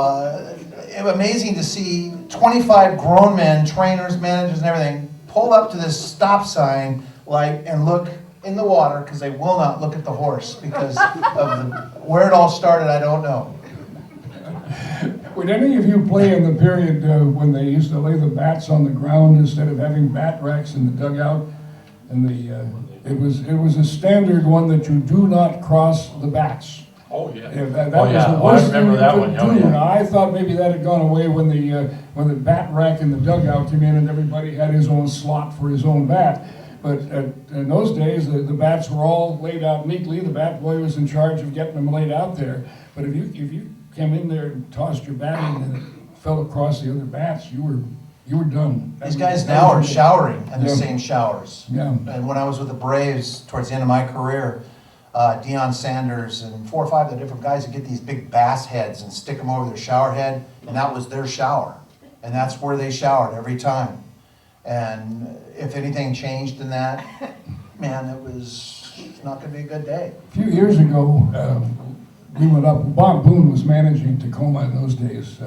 it was amazing to see 25 grown men, trainers, managers, and everything, pull up to this stop sign light and look in the water, because they will not look at the horse because of where it all started. I don't know. Would any of you play in the period when they used to lay the bats on the ground instead of having bat racks in the dugout? And it was a standard one that you do not cross the bats. Oh, yeah. That was the worst thing you could do. Now, I thought maybe that had gone away when the bat rack in the dugout came in and everybody had his own slot for his own bat. But in those days, the bats were all laid out neatly. The bat boy was in charge of getting them laid out there. But if you came in there and tossed your bat in and it fell across the other bats, you were done. These guys now are showering in the same showers. Yeah. And when I was with the Braves towards the end of my career, Deion Sanders and 4 or 5 of the different guys would get these big bass heads and stick them over their shower head, and that was their shower. And that's where they showered every time. And if anything changed in that, man, it's not going to be a good day. A few years ago, we went up. Bob Boone was managing Tacoma in those days.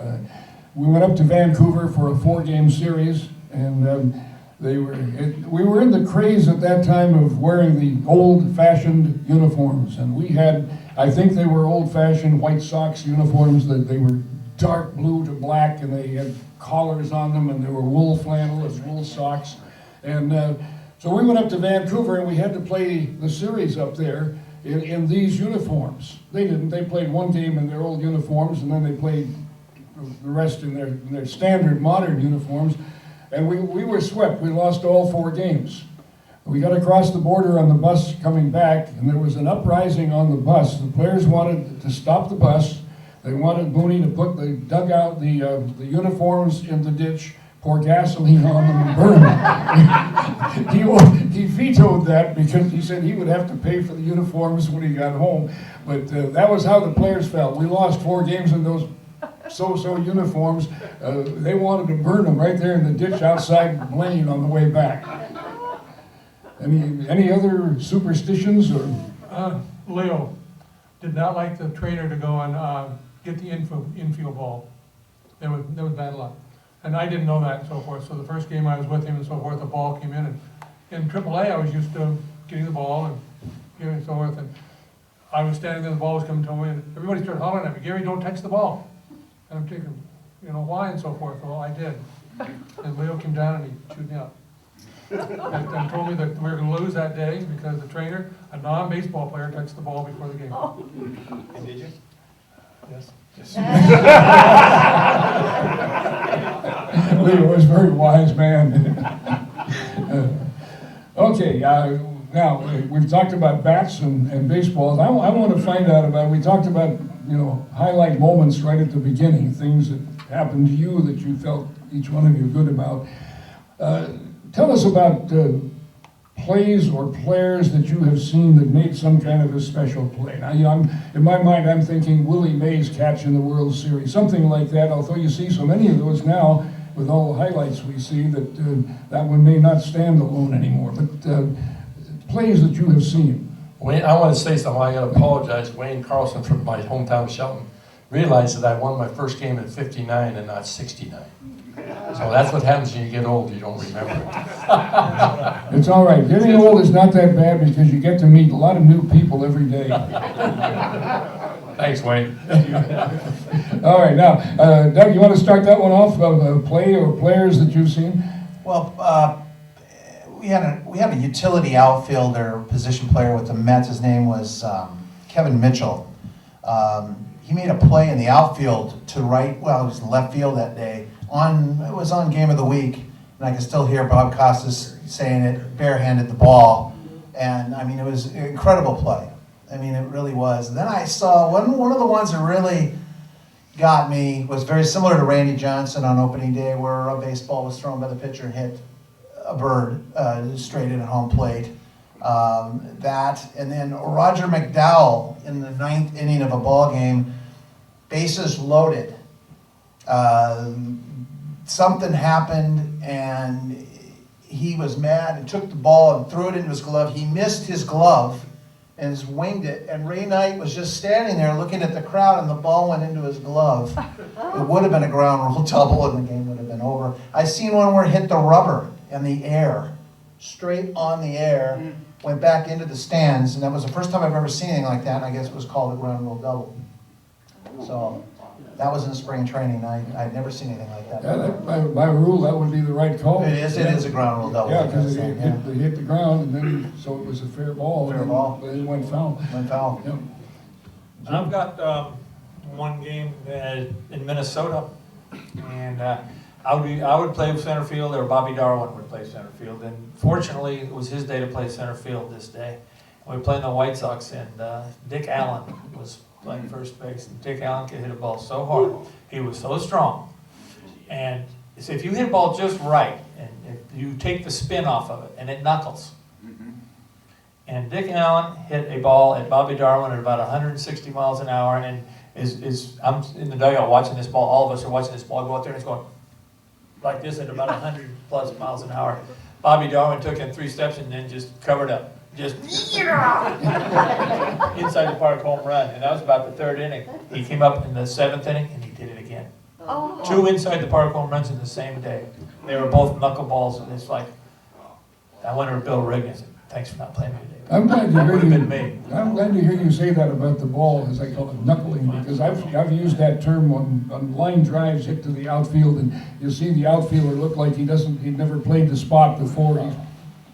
We went up to Vancouver for a 4-game series, and we were in the craze at that time of wearing the old-fashioned uniforms, and we had, I think they were old-fashioned White Sox uniforms. That they were dark blue to black, and they had collars on them, and they were wool flannel as wool socks. And so we went up to Vancouver, and we had to play the series up there in these uniforms. They didn't. They played one game in their old uniforms, and then they played the rest in their standard modern uniforms. And we were swept. We lost all 4 games. We got across the border on the bus coming back, and there was an uprising on the bus. The players wanted to stop the bus. They wanted Booney to put the dugout, the uniforms in the ditch, pour gasoline on them and burn them. He vetoed that because he said he would have to pay for the uniforms when he got home. But that was how the players felt. We lost 4 games in those so-so uniforms. They wanted to burn them right there in the ditch outside Blaine on the way back. Any other superstitions or? Leo did not like the trainer to go and get the infield ball. There was bad luck. And I didn't know that and so forth. So the first game I was with him and so forth, the ball came in. And in AAA, I was used to getting the ball and giving and so forth. And I was standing there, the ball was coming to me, and everybody started hollering at me, "Gary, don't touch the ball." And I'm thinking, why and so forth. Well, I did. And Leo came down and he chewed me up. And told me that we were going to lose that day because the trainer, a non-baseball player, touched the ball before the game. And did you? Yes. Leo was a very wise man. Okay, now we've talked about bats and baseballs. I want to find out about, we talked about, highlight moments right at the beginning, things that happened to you that you felt each one of you good about. Tell us about plays or players that you have seen that made some kind of a special play. Now, in my mind, I'm thinking Willie Mays catch in the World Series, something like that, although you see so many of those now with all the highlights we see that that one may not stand alone anymore. But plays that you have seen. Wayne, I want to say something. I got to apologize. Wayne Carlson from my hometown of Shelton realized that I won my first game at 59 and not 69. So that's what happens when you get old, you don't remember it. It's all right. Getting old is not that bad because you get to meet a lot of new people every day. Thanks, Wayne. All right, now, Doug, you want to start that one off, play or players that you've seen? Well, we had a utility outfielder, position player with the Mets. His name was Kevin Mitchell. He made a play in the outfield to right, well, it was in left field that day. It was on Game of the Week, and I can still hear Bob Costas saying it, barehanded the ball. And I mean, it was an incredible play. I mean, it really was. And then I saw one of the ones that really got me was very similar to Randy Johnson on opening day, where a baseball was thrown by the pitcher and hit a bird straight in at home plate. That, and then Roger McDowell in the 9th inning of a ball game, bases loaded. Something happened and he was mad and took the ball and threw it into his glove. He missed his glove and just winged it. And Ray Knight was just standing there looking at the crowd and the ball went into his glove. It would have been a ground rule double and the game would have been over. I seen one where it hit the rubber in the air, straight on the air, went back into the stands, and that was the first time I've ever seen anything like that, and I guess it was called a ground rule double. So that was in spring training. I'd never seen anything like that. Yeah, by rule, that would be the right call. It is a ground rule double. Yeah, because it hit the ground, and then, so it was a fair ball. Fair ball. But it went foul. Went foul. Yeah. I've got one game in Minnesota, and I would play center field, or Bobby Darwin would play center field, and fortunately it was his day to play center field this day. We were playing the White Sox, and Dick Allen was playing first base, and Dick Allen could hit a ball so hard. He was so strong, and so if you hit a ball just right, and if you take the spin off of it, and it knuckles. And Dick Allen hit a ball at Bobby Darwin at about 160 miles an hour, and I'm in the dugout watching this ball. All of us are watching this ball go out there, and it's going like this at about 100 plus miles an hour. Bobby Darwin took in 3 steps and then just covered up. Just inside the park home run. And that was about the 3rd inning. He came up in the 7th inning and he did it again. 2 inside the park home runs in the same day. They were both knuckleballs, and it's like, I went over to Bill Rigg and said, "Thanks for not playing me today." I'm glad to That hear would have been me. I'm glad to hear you say that about the ball, as I call it, knuckling, because I've used that term on line drives hit to the outfield, and you see the outfielder look like he'd never played the spot before.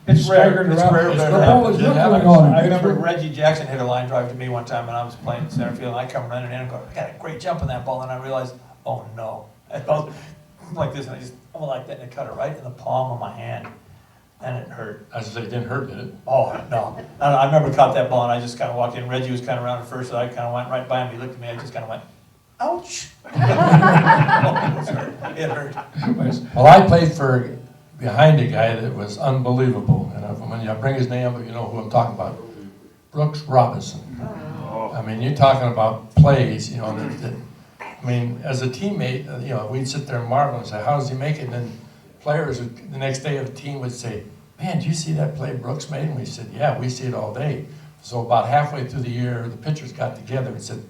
He's staggered It's around. rare, The but ball is knuckling on him. I remember Reggie Jackson hit a line drive to me one time when I was playing center field, and I come running in and go, "I got a great jump on that ball," and I realized, oh no. I felt like this, and I went like that, and it cut it right in the palm of my hand. And it hurt. I was gonna say, it didn't hurt, did it? Oh, no. I remember caught that ball, and I just kind of walked in. Reggie was kind of around at first, so I kind of went right by him. He looked at me. I just kind of went, ouch. It hurt. Well, I played for behind a guy that was unbelievable. And when you bring his name up, you know who I'm talking about. Brooks Robinson. I mean, you're talking about plays, I mean, as a teammate, we'd sit there and marvel and say, how does he make it? And then players the next day of the team would say, man, do you see that play Brooks made? And we said, yeah, we see it all day. So about halfway through the year, the pitchers got together and said,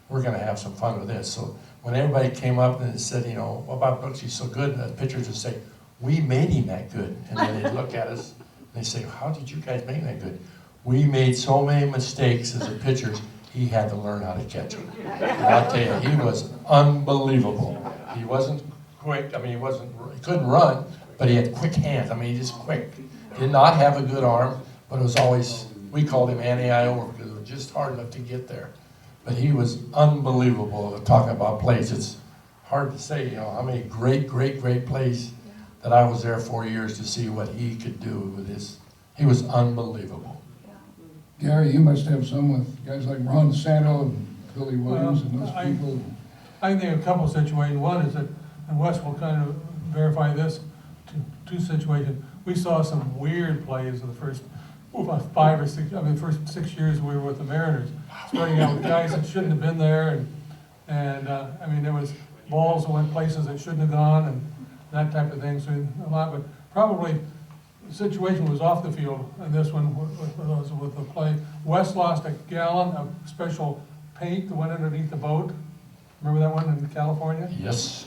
we're gonna have some fun with this. So when everybody came up and said, you know, what about Brooks, he's so good, and the pitchers would say, we made him that good. And then they'd look at us and they say, how did you guys make him that good? We made so many mistakes as the pitchers, he had to learn how to catch them. And I'll tell you, he was unbelievable. He wasn't quick, I mean, he couldn't run, but he had quick hands. I mean, he just quick. Did not have a good arm, but it was always, we called him anti-over because it was just hard enough to get there. But he was unbelievable. Talking about plays, it's hard to say, you know, how many great plays that I was there 4 years to see what he could do with his. He was unbelievable. Gary, you must have some with guys like Ron Santo and Billy Williams and those people. I think a couple of situations. One is that, and Wes will kind of verify this, two situations. We saw some weird plays in the first 5 or 6, I mean, the first 6 years we were with the Mariners, starting out with guys that shouldn't have been there, and I mean, there was balls that went places that shouldn't have gone, and that type of thing, so a lot, but probably the situation was off the field, and this one was with the play. Wes lost a gallon of special paint that went underneath the boat. Remember that one in California? Yes.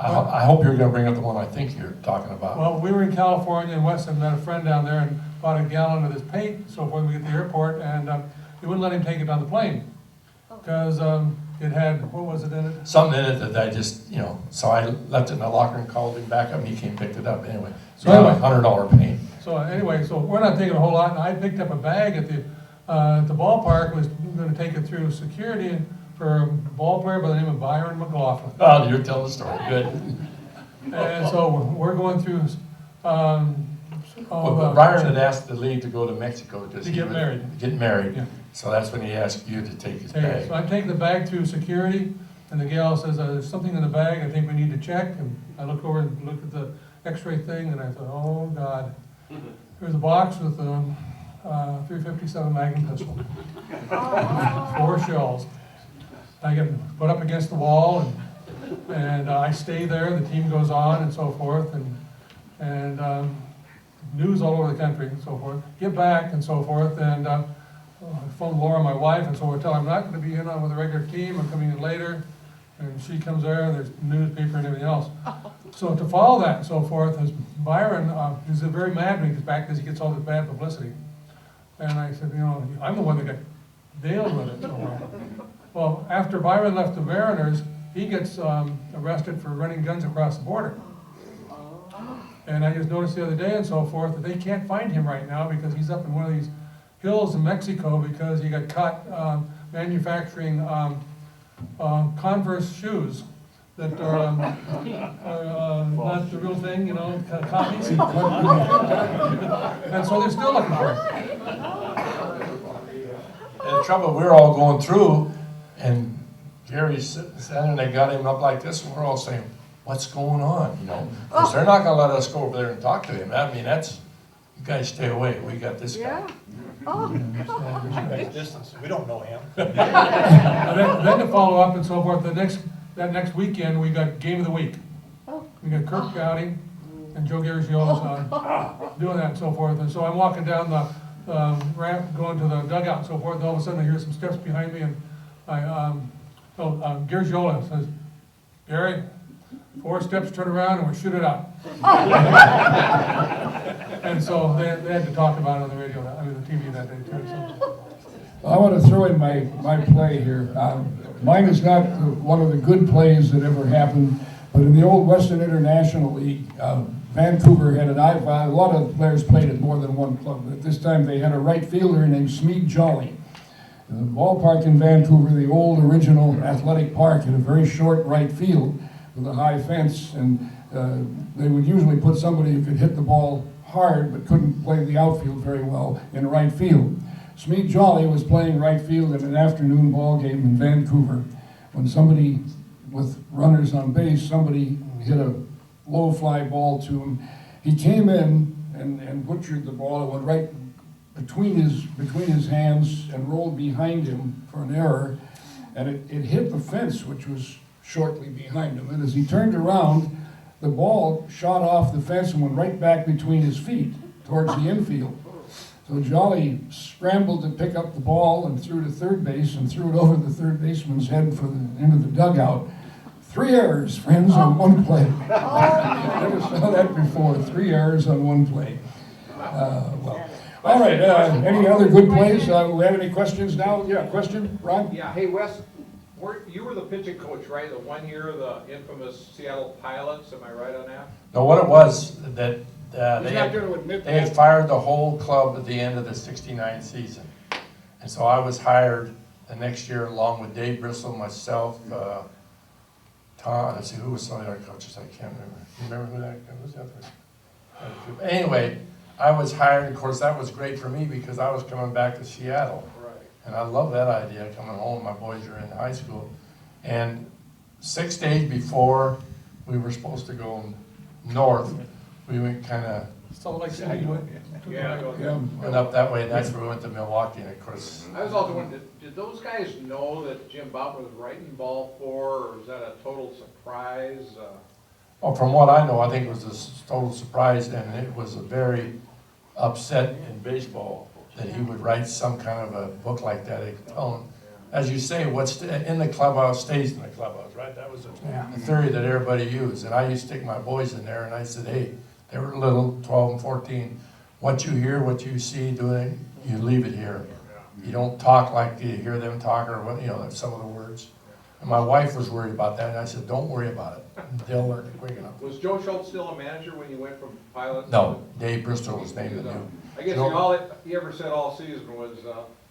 I hope you're going to bring up the one I think you're talking about. Well, we were in California, and Wes had met a friend down there and bought a gallon of this paint, so when we get to the airport, and they wouldn't let him take it on the plane, because it had, what was it in it? Something in it that I just, you know, so I left it in the locker and called him back up, and he came and picked it up anyway. So Anyway. $100 paint. So anyway, so we're not taking a whole lot, and I picked up a bag at the ballpark, was gonna take it through security for a ball player by the name of Byron McLaughlin. Oh, you're telling the story, good. And so we're going through, But Byron had asked the league to go to Mexico because To he get was married. getting married. Yeah. So that's when he asked you to take his So bag. I'm taking the bag through security, and the gal says, there's something in the bag I think we need to check, and I look over and look at the x-ray thing, and I thought, oh, God. There's a box with a .357 Magnum pistol. 4 shells. I get put up against the wall, and I stay there, the team goes on and so forth, and news all over the country and so forth. Get back and so forth, and I phone Laura, my wife, and so I tell her I'm not going to be in on with the regular team, I'm coming in later, and she comes there, and there's newspaper and everything else. So to follow that and so forth, is Byron is very mad when he gets back because he gets all this bad publicity. And I said, you know, I'm the one that got nailed with it. So, well, after Byron left the Mariners, he gets arrested for running guns across the border. And I just noticed the other day and so forth that they can't find him right now because he's up in one of these hills in Mexico because he got caught manufacturing Converse shoes that are not the real thing, you know, copies. And so they're still looking for him. And the trouble, we're all going through, and Gary's sitting there, and they got him up like this, and we're all saying, what's going on, you know? Because they're not going to let us go over there and talk to him. I mean, that's, you guys stay away, we got this guy. Distance, we don't know him. And then to follow up and so forth, that next weekend, we got Game of the Week. We got Kirk Gowdy and Joe Garagiola doing that and so forth. And so I'm walking down the ramp, going to the dugout and so forth, and all of a sudden I hear some steps behind me, and Garagiola says, Gary, 4 steps, turn around, and we'll shoot it out. And so they had to talk about it on the radio, I mean, the TV that day too. So. I want to throw in my play here. Mine is not one of the good plays that ever happened, but in the old Western International League, Vancouver had a lot of players played at more than one club. At this time, they had a right fielder named Smead Jolly. The ballpark in Vancouver, the old original athletic park, had a very short right field with a high fence, and they would usually put somebody who could hit the ball hard but couldn't play the outfield very well in right field. Smead Jolly was playing right field in an afternoon ball game in Vancouver when somebody, with runners on base, somebody hit a low fly ball to him. He came in and butchered the ball. It went right between his hands and rolled behind him for an error, and it hit the fence, which was shortly behind him. And as he turned around, the ball shot off the fence and went right back between his feet towards the infield. So Jolly scrambled to pick up the ball and threw to third base and threw it over the third baseman's head for the into the dugout. 3 errors, friends, on one play. Never saw that before. 3 errors on one play. All right. Any other good plays? We have any questions now? Yeah, question, Ron? Yeah, hey Wes, you were the pitching coach, right? The 1 year of the infamous Seattle Pilots, am I right on that? No, what it was, that He's they not going to admit had that. fired the whole club at the end of the '69 season. And so I was hired the next year along with Dave Bristol, myself, Tom, let's see, who was some of the other coaches? I can't remember. You remember who that was? The other? Anyway, I was hired. Of course, that was great for me because I was coming back to Seattle. Right. And I love that idea, coming home. My boys are in high school. And 6 days before we were supposed to go north, we went kind of Salt Lake City went. Yeah. went up that way. And that's where we went to Milwaukee. And of course, I was also wondering, did those guys know that Jim Bob was writing ball for, or was that a total surprise? well, from what I know, I think it was a total surprise, and it was a very upset in baseball that he would write some kind of a book like that. As you say, what's in the clubhouse stays in the clubhouse, right? That was the theory that everybody used. And I used to take my boys in there, and I said, hey, they were little, 12 and 14. What you hear, what you see doing, you leave it here. You don't talk like you hear them talk, or what, some of the words. And my wife was worried about that, and I said, don't worry about it. They'll learn it quick enough. Was Joe Schultz still a manager when you went from Pilots? No, Dave Bristol was named the new. I guess all he ever said all season was,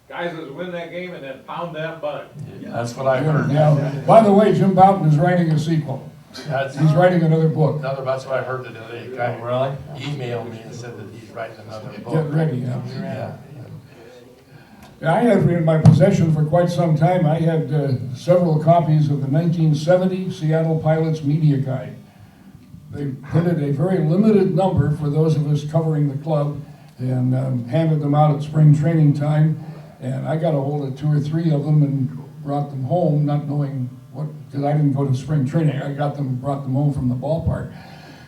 guys, let's win that game and then pound that butt. Yeah, that's what I heard. Yeah. By the way, Jim Bouton is writing a sequel. He's writing another book. That's what I heard today. A guy emailed me and said that he's writing another book. Get ready, yeah. Yeah. Yeah, I have in my possession for quite some time, I had several copies of the 1970 Seattle Pilots Media Guide. They printed a very limited number for those of us covering the club and handed them out at spring training time. And I got a hold of 2 or 3 of them and brought them home, not knowing what, because I didn't go to spring training. I brought them home from the ballpark.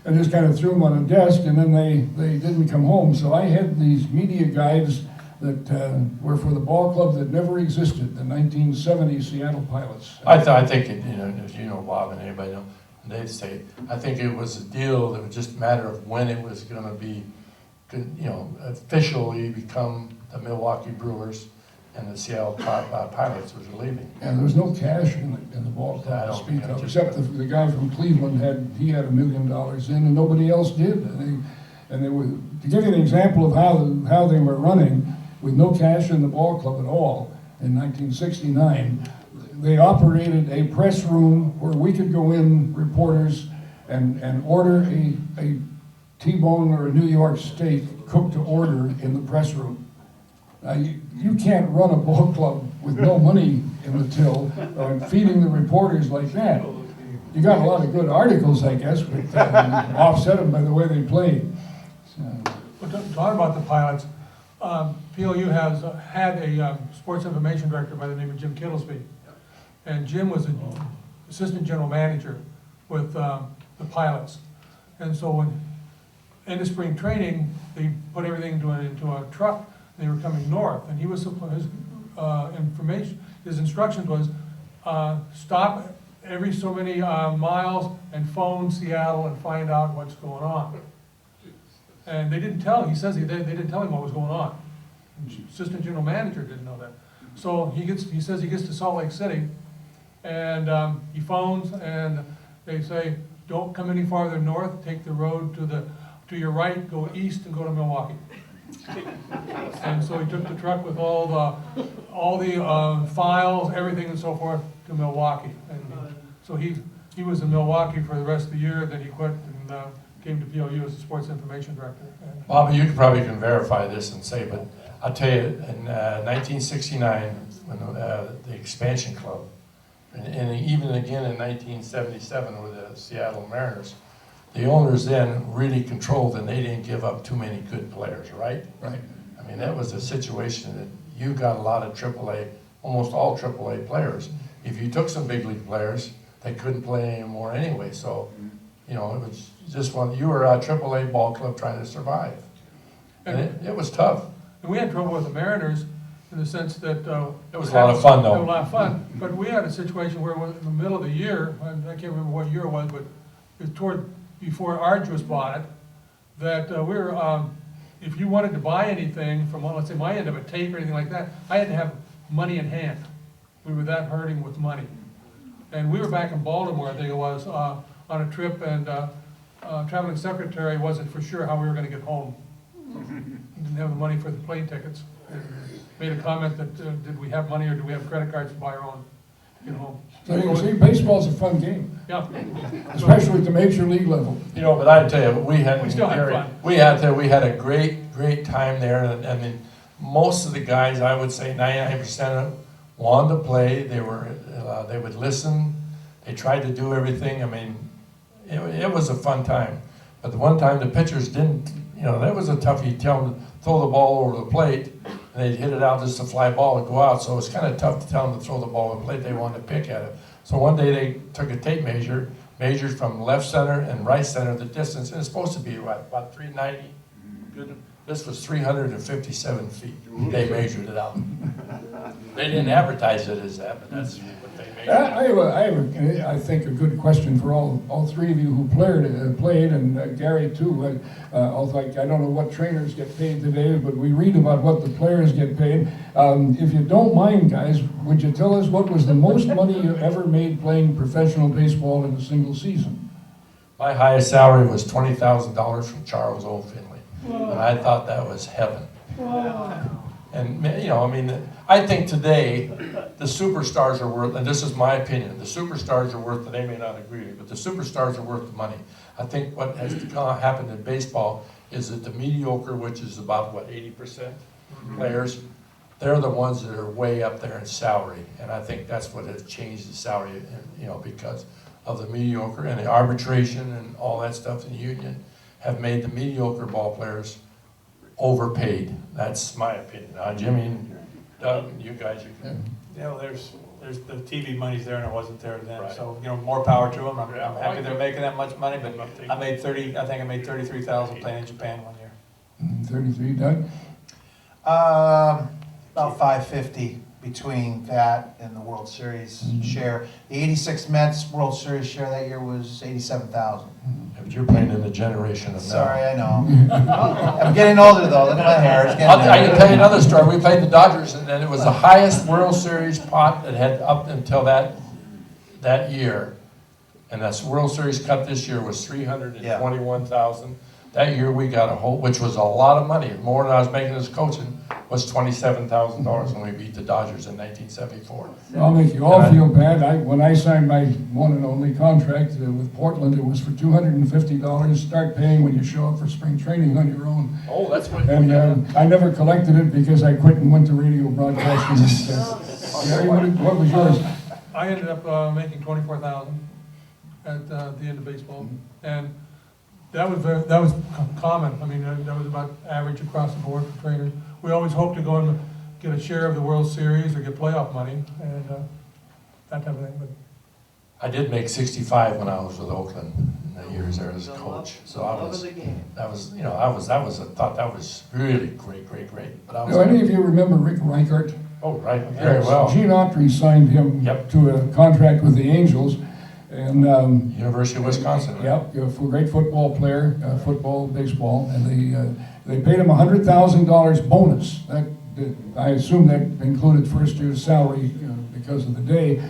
And just kind of threw them on a desk, and then they didn't come home. So I had these media guides that were for the ball club that never existed, the 1970 Seattle Pilots. I think, if you know Bob and anybody know, they'd say, I think it was a deal that was just a matter of when it was going to be, officially become the Milwaukee Brewers, and the Seattle Pilots was leaving. And there was no cash in the ball club to speak of, except the guy from Cleveland had $1 million in, and nobody else did. And they were, to give you an example of how they were running, with no cash in the ball club at all, in 1969, they operated a press room where we could go in, reporters, and order a T-bone or a New York steak cooked to order in the press room. Now, you can't run a ball club with no money in the till and feeding the reporters like that. You got a lot of good articles, I guess, but offset them by the way they played. Well, talking about the Pilots, PLU has had a sports information director by the name of Jim Kittlesby. And Jim was an assistant general manager with the Pilots. And so when end of spring training, they put everything into a truck. They were coming north, and he was his his instructions was stop every so many miles and phone Seattle and find out what's going on. And they didn't tell. He says they didn't tell him what was going on. And assistant general manager didn't know that. So he says he gets to Salt Lake City, and he phones, and they say, don't come any farther north. Take the road to your right, go east, and go to Milwaukee. And so he took the truck with all the files, everything and so forth to Milwaukee. And so he was in Milwaukee for the rest of the year, then he quit and came to PLU as the sports information director. Bob, you probably can verify this and say, but I'll tell you, in 1969, when the expansion club, and even again in 1977 with the Seattle Mariners, the owners then really controlled, and they didn't give up too many good players, right? Right. I mean, that was a situation that you got a lot of AAA, almost all AAA players. If you took some big league players, they couldn't play anymore anyway. So, it was just you were a AAA ball club trying to survive. And it was tough. And we had trouble with the Mariners in the sense that. It was a lot of fun, though. It was a lot of fun, but we had a situation where in the middle of the year, and I can't remember what year it was, but it was before Arduous bought it, that we were, if you wanted to buy anything from, let's say, my end of a tape or anything like that, I had to have money in hand. We were that hurting with money. And we were back in Baltimore, I think it was, on a trip, and traveling secretary wasn't for sure how we were gonna get home. Didn't have the money for the plane tickets. And made a comment that, did we have money or do we have credit cards to buy our own, get home? So you can see, baseball's a fun game, Yeah. especially at the major league level. You know, but I tell you, we still had fun. We had a great time there, and I mean, most of the guys, I would say 99% of them wanted to play. They would listen. They tried to do everything. I mean, it was a fun time. But the one time the pitchers didn't, you know, that was a toughie. Tell them to throw the ball over the plate, and they'd hit it out just a fly ball and go out. So it was kind of tough to tell them to throw the ball over the plate. They wanted to pick at it. So one day they took a tape measure, measured from left center and right center the distance, and it's supposed to be about 390. Good. This was 357 feet. They measured it out. They didn't advertise it as that, but that's what they measured. I think, a good question for all three of you who played, and Gary too. Although I don't know what trainers get paid today, but we read about what the players get paid. If you don't mind, guys, would you tell us what was the most money you ever made playing professional baseball in a single season? My highest salary was $20,000 from Charles O. Finley. And I thought that was heaven. And, you know, I mean, I think today the superstars are worth, and this is my opinion, the superstars are worth, and they may not agree, but the superstars are worth the money. I think what has happened in baseball is that the mediocre, which is about, 80% players, they're the ones that are way up there in salary. And I think that's what has changed the salary, you know, because of the mediocre and the arbitration and all that stuff in the union have made the mediocre ball players overpaid. That's my opinion. Jimmy and Doug, and you guys, you can. You know, there's the TV money's there and it wasn't there then. Right. So, you know, more power to them. I'm happy they're making that much money, but I think I made $33,000 playing in Japan one year. 33, Doug? About 550 between that and the World Series share. The 86 Mets World Series share that year was 87,000. But you're playing in the generation of now. Sorry, I know. I'm getting older though. Look at my hair. It's getting I can tell you another story. We played the Dodgers, and it was the highest World Series pot that had up until that year. And that's World Series cut this year was $321,000. That year we got which was a lot of money, more than I was making as coaching, was $27,000 when we beat the Dodgers in 1974. I'll make you all feel bad. When I signed my one and only contract with Portland, it was for $250. Start paying when you show up for spring training on your own. Oh, that's what. And I never collected it because I quit and went to radio broadcasting instead. Gary, what was yours? I ended up making $24,000 at the end of baseball, and that was common. I mean, that was about average across the board for trainers. We always hoped to go and get a share of the World Series or get playoff money and that type of thing. But I did make 65 when I was with Oakland in the years there as a coach. So I thought that was really great. But Do any of you remember Rick Reichert? Oh, right, very well. Gene Autry signed him to a contract with the Angels. And University of Wisconsin. Yep, a great football player, football, baseball, and they paid him $100,000 bonus. I assume that included first year's salary because of the day.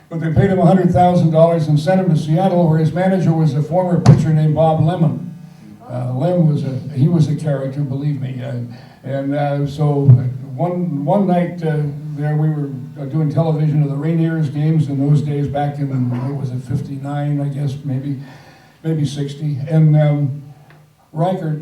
But they paid him $100,000 and sent him to Seattle, where his manager was a former pitcher named Bob Lemon. Lem was a character, believe me. So one night there we were doing television of the Rainiers games in those days back in, what was it, 59, I guess, maybe 60. And Reichert,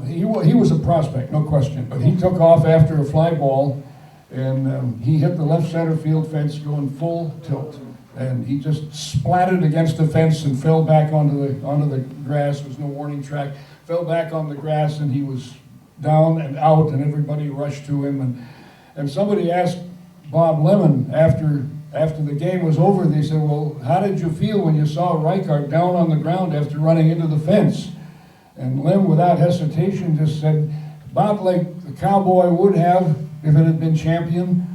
he was a prospect, no question, but he took off after a fly ball, and he hit the left center field fence going full tilt. And he just splatted against the fence and fell back onto the grass. There was no warning track. Fell back on the grass, and he was down and out, and everybody rushed to him. And somebody asked Bob Lemon after the game was over, they said, well, how did you feel when you saw Reichert down on the ground after running into the fence? And Lem, without hesitation, just said, about like the Cowboy would have if it had been Champion.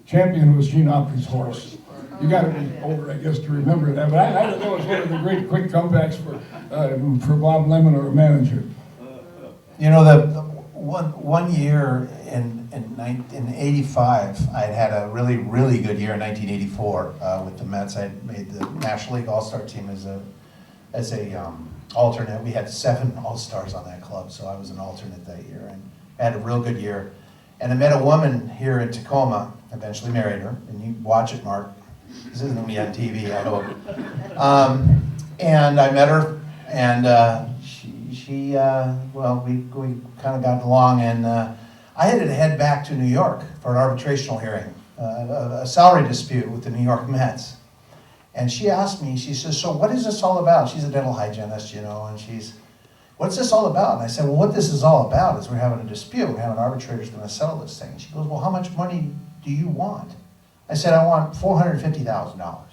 Champion was Gene Autry's horse. You got to be older, I guess, to remember that. But I don't know, it's one of the great quick comebacks for Bob Lemon or a manager. You know, the one year in 85, I had a really, really good year in 1984 with the Mets. I had made the National League All-Star team as a alternate. We had 7 All-Stars on that club, so I was an alternate that year, and I had a real good year. And I met a woman here in Tacoma, eventually married her, and you watch it, Mark. This isn't going to be on TV, I hope. And I met her, and we kind of got along, and I had to head back to New York for an arbitrational hearing, a salary dispute with the New York Mets. And she asked me, she says, so what is this all about? She's a dental hygienist, you know, and what's this all about? And I said, well, what this is all about is we're having a dispute. We have an arbitrator who's going to settle this thing. She goes, well, how much money do you want? I said, I want $450,000.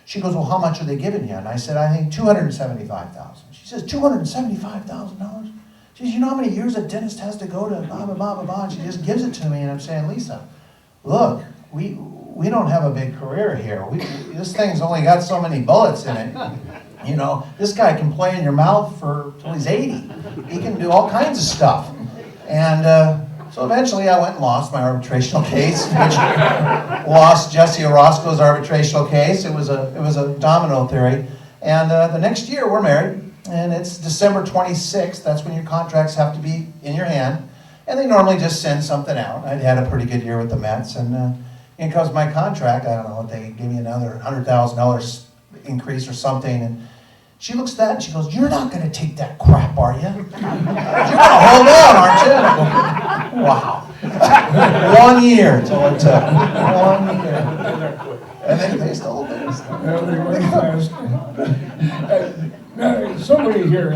She goes, well, how much are they giving you? And I said, I think $275,000. She says, $275,000? She says, you know how many years a dentist has to go to blah, blah, blah, blah, blah? And she just gives it to me, and I'm saying, Lisa, look, we don't have a big career here. This thing's only got so many bullets in it. You know, this guy can play in your mouth till he's 80. He can do all kinds of stuff. And so eventually I went and lost my arbitrational case, which lost Jesse Orozco's arbitrational case. It was a domino theory. And the next year we're married, and it's December 26th. That's when your contracts have to be in your hand. And they normally just send something out. I'd had a pretty good year with the Mets, and in comes my contract. I don't know, they gave me another $100,000 increase or something. And she looks at that and she goes, you're not going to take that crap, are you? You're going to hold on, aren't you? Wow. 1 year till it took. 1 year. And then they still did. They went fast. Somebody here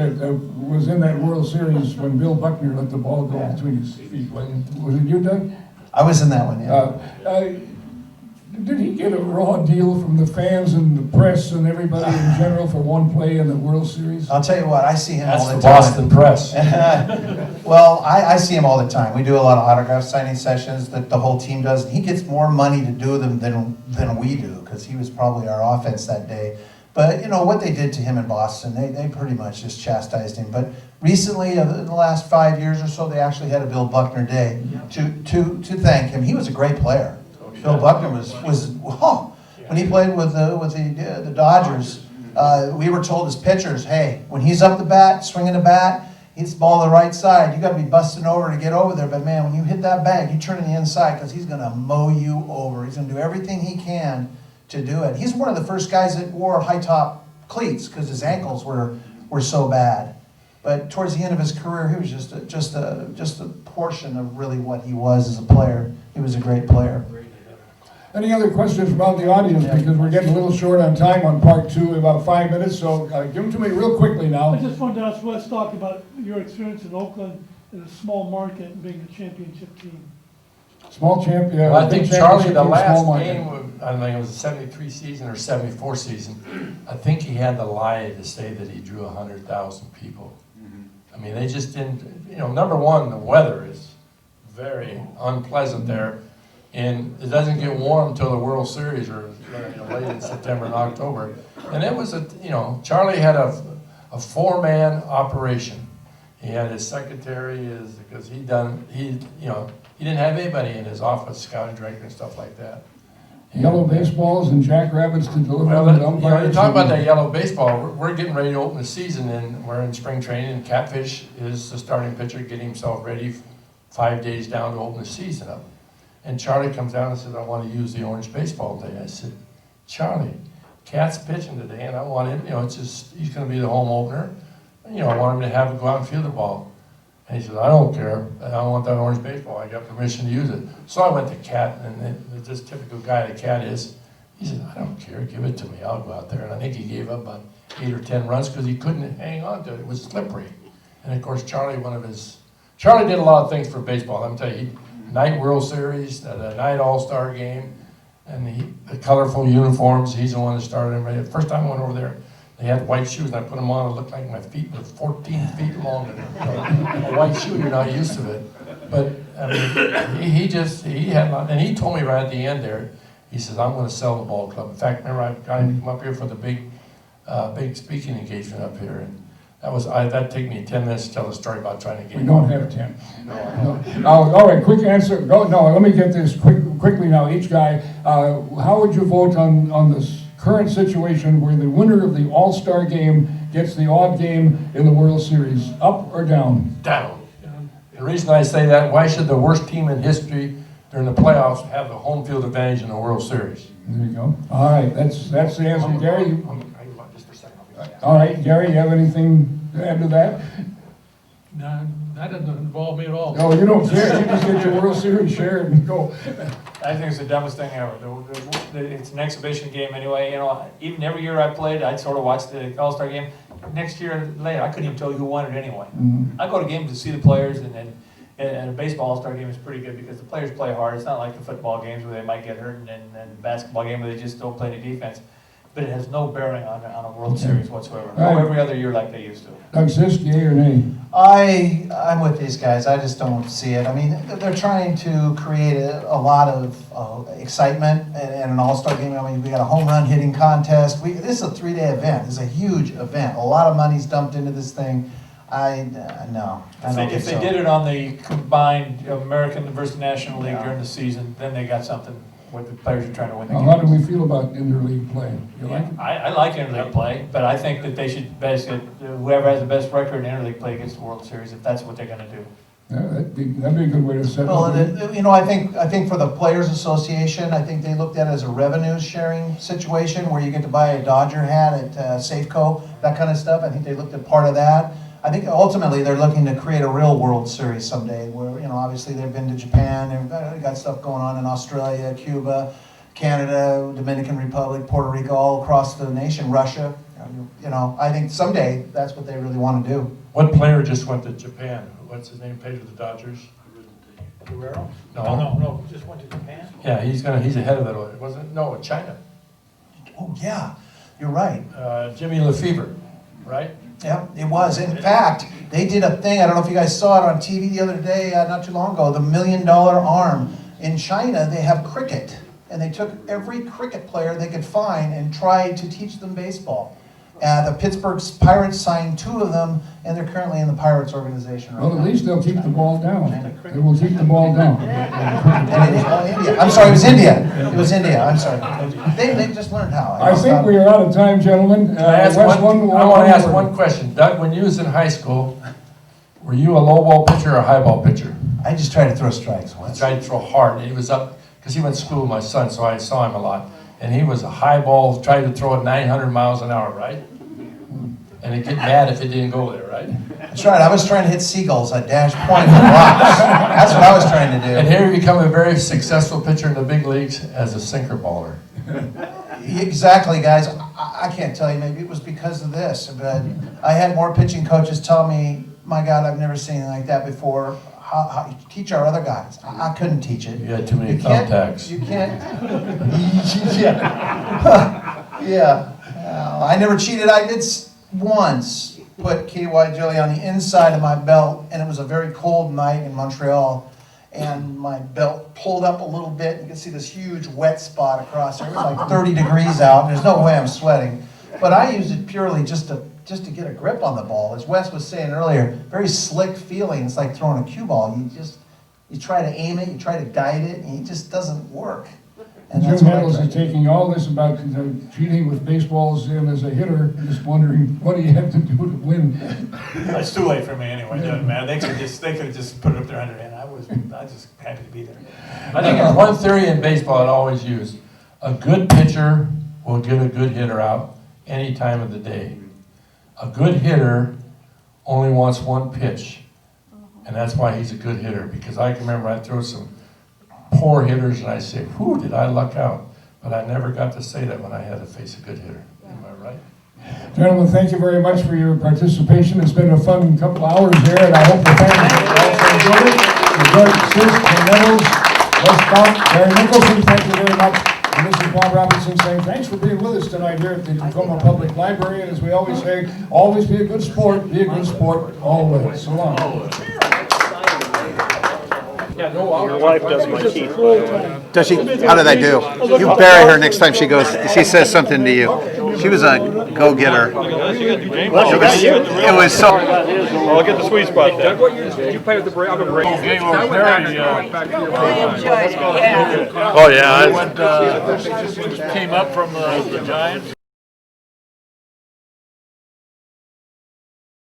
was in that World Series when Bill Buckner let the ball go between his feet. Was it you, Doug? I was in that one, yeah. Did he get a raw deal from the fans and the press and everybody in general for one play in the World Series? I'll tell you what, I see him all the time. That's the Boston press. Well, I see him all the time. We do a lot of autograph signing sessions that the whole team does. He gets more money to do them than we do, because he was probably our offense that day. But, you know, what they did to him in Boston, they pretty much just chastised him. But recently, in the last 5 years or so, they actually had a Bill Buckner Day to thank him. He was a great player. Bill Buckner was when he played with the Dodgers, we were told as pitchers, hey, when he's up the bat, swinging the bat, hits the ball to the right side, you got to be busting over to get over there. But man, when you hit that bag, you turn to the inside, because he's going to mow you over. He's going to do everything he can to do it. He's one of the first guys that wore high top cleats because his ankles were so bad. But towards the end of his career, he was just a portion of really what he was as a player. He was a great player. Any other questions about the audience? Because we're getting a little short on time on part 2, about 5 minutes, so give them to me real quickly now. I just wanted to ask Wes Stock about your experience in Oakland in a small market and being a championship team. Small champion. Well, I think Charlie, the last game, I don't know, it was a 73 season or 74 season, I think he had the lie to say that he drew 100,000 people. I mean, they just didn't, you know, number one, the weather is very unpleasant there. And it doesn't get warm until the World Series, or late in September and October. And it was Charlie had a 4-man operation. He had his secretary, because he didn't have anybody in his office, scouting director and stuff like that. Yellow baseballs and jackrabbits to deliver Well, umpires. you talk about that yellow baseball. We're getting ready to open the season, and we're in spring training. And Catfish is the starting pitcher, getting himself ready 5 days down to open the season up. And Charlie comes down and says, I want to use the orange baseball today. I said, Charlie, Cat's pitching today, and I want him, he's going to be the home opener. I want him to go out and field the ball. And he said, I don't care. I don't want that orange baseball. I got permission to use it. So I went to Cat, and this typical guy that Cat is, he said, I don't care. Give it to me. I'll go out there. And I think he gave up about 8 or 10 runs because he couldn't hang on to it. It was slippery. And, of course, Charlie did a lot of things for baseball. Let me tell you, night World Series, the night All-Star game, and the colorful uniforms. He's the one that started everybody. The first time I went over there, They had white shoes, and I put them on, it looked like my feet were 14 feet long. A white shoe, you're not used to it. But, I mean, he had, and he told me right at the end there, he says, I'm gonna sell the ball club. In fact, remember, I got him to come up here for the big speaking engagement up here, and that'd take me 10 minutes to tell a story about trying to get We him don't up have here. 10. No. All right, quick answer. No, let me get this quickly now. Each guy, how would you vote on this current situation where the winner of the All-Star game gets the odd game in the World Series? Up or down? Down. The reason I say that, why should the worst team in history during the playoffs have the home field advantage in the World Series? There you go. All right, that's the answer, Gary. Just for a second. All right, Gary, you have anything to add to that? No, that doesn't involve me at all. No, you don't care. You just get your World Series share and go. I think it's the dumbest thing ever. It's an exhibition game anyway. You know, even every year I played, I'd sort of watch the All-Star game. Next year later, I couldn't even tell you who won it anyway. I go to games to see the players, and a baseball All-Star game is pretty good because the players play hard. It's not like the football games where they might get hurt, and the basketball game where they just don't play any defense. But it has no bearing on a World Series whatsoever. No, every other year like they used to. Doug Sisk, yea or nay? I'm with these guys. I just don't see it. I mean, they're trying to create a lot of excitement in an all-star game. I mean, we got a home run hitting contest. This is a 3-day event. It's a huge event. A lot of money's dumped into this thing. No. If they did it on the combined American versus National League during the season, then they got something where the players are trying to win the game. How do we feel about interleague play? You like it? I like interleague play, but I think that they should basically, whoever has the best record in interleague play gets the World Series, if that's what they're gonna do. Yeah, that'd be a good way to set it. Well, I think for the Players Association, I think they looked at it as a revenue sharing situation where you get to buy a Dodger hat at Safeco, that kind of stuff. I think they looked at part of that. I think ultimately they're looking to create a real World Series someday where, obviously they've been to Japan, they've got stuff going on in Australia, Cuba, Canada, Dominican Republic, Puerto Rico, all across the nation, Russia. I think someday that's what they really want to do. What player just went to Japan? What's his name? Played with the Dodgers? Guerrero? No, just went to Japan. Yeah, he's ahead of it. Wasn't no China? Oh yeah, you're right. Jimmy Lefebvre, right? Yeah, it was. In fact, they did a thing, I don't know if you guys saw it on TV the other day, not too long ago, the $1 Million Arm. In China, they have cricket, and they took every cricket player they could find and tried to teach them baseball. The Pittsburgh Pirates signed 2 of them, and they're currently in the Pirates organization right now. Well, at least they'll keep the ball down. They will keep the ball down. India. I'm sorry, it was India. It was India, I'm sorry. They just learned how. I think we are out of time, gentlemen. I want to ask one question. Doug, when you was in high school, were you a low ball pitcher or a high ball pitcher? I just tried to throw strikes I once. tried to throw hard, and he was up, because he went to school with my son, so I saw him a lot. And he was a high ball, tried to throw it 900 miles an hour, right? And he'd get mad if it didn't go there, right? That's right, I was trying to hit seagulls at dash point and blocks. That's what I was trying to do. And here you become a very successful pitcher in the big leagues as a sinker baller. Exactly, guys. I can't tell you, maybe it was because of this, but I had more pitching coaches tell me, my God, I've never seen anything like that before. How teach our other guys. I couldn't teach it. You had too many thumbtacks. You can't. Yeah. I never cheated. I did once put KY jelly on the inside of my belt, and it was a very cold night in Montreal, and my belt pulled up a little bit. You can see this huge wet spot across there. It was like 30 degrees out, and there's no way I'm sweating. But I used it purely just to get a grip on the ball. As Wes was saying earlier, very slick feeling. It's like throwing a cue ball. You try to aim it, you try to guide it, and it just doesn't work. And Jim that's what I Nettles tried is to do. taking all this about cheating with baseballs in as a hitter, just wondering what do you have to do to win? It's too late for me anyway, it doesn't matter. They could have just put it up their underhand. I was just happy to be there. I think there's one theory in baseball I always use. A good pitcher will get a good hitter out any time of the day. A good hitter only wants one pitch, and that's why he's a good hitter, because I can remember I threw some poor hitters, and I say, whew, did I luck out? But I never got to say that when I had to face a good hitter. Am I right? Gentlemen, thank you very much for your participation. It's been a fun couple hours here, and I hope the fans also enjoyed it. Doug Sisk, Nettles, Wes Stock, Gary Nicholson, thank you very much. And this is Bob Robertson saying thanks for being with us tonight here at the Tacoma Public Library. And as we always say, always be a good sport, always. So long. Your wife does my teeth. Does she, how did I do? You bury her next time she says something to you. She was a go-getter. It was so. I'll get the sweet spot then. Did you play with the Braves? I'm a Braves. Game was very, Enjoyed it, yeah. oh yeah, I went, came up from the Giants.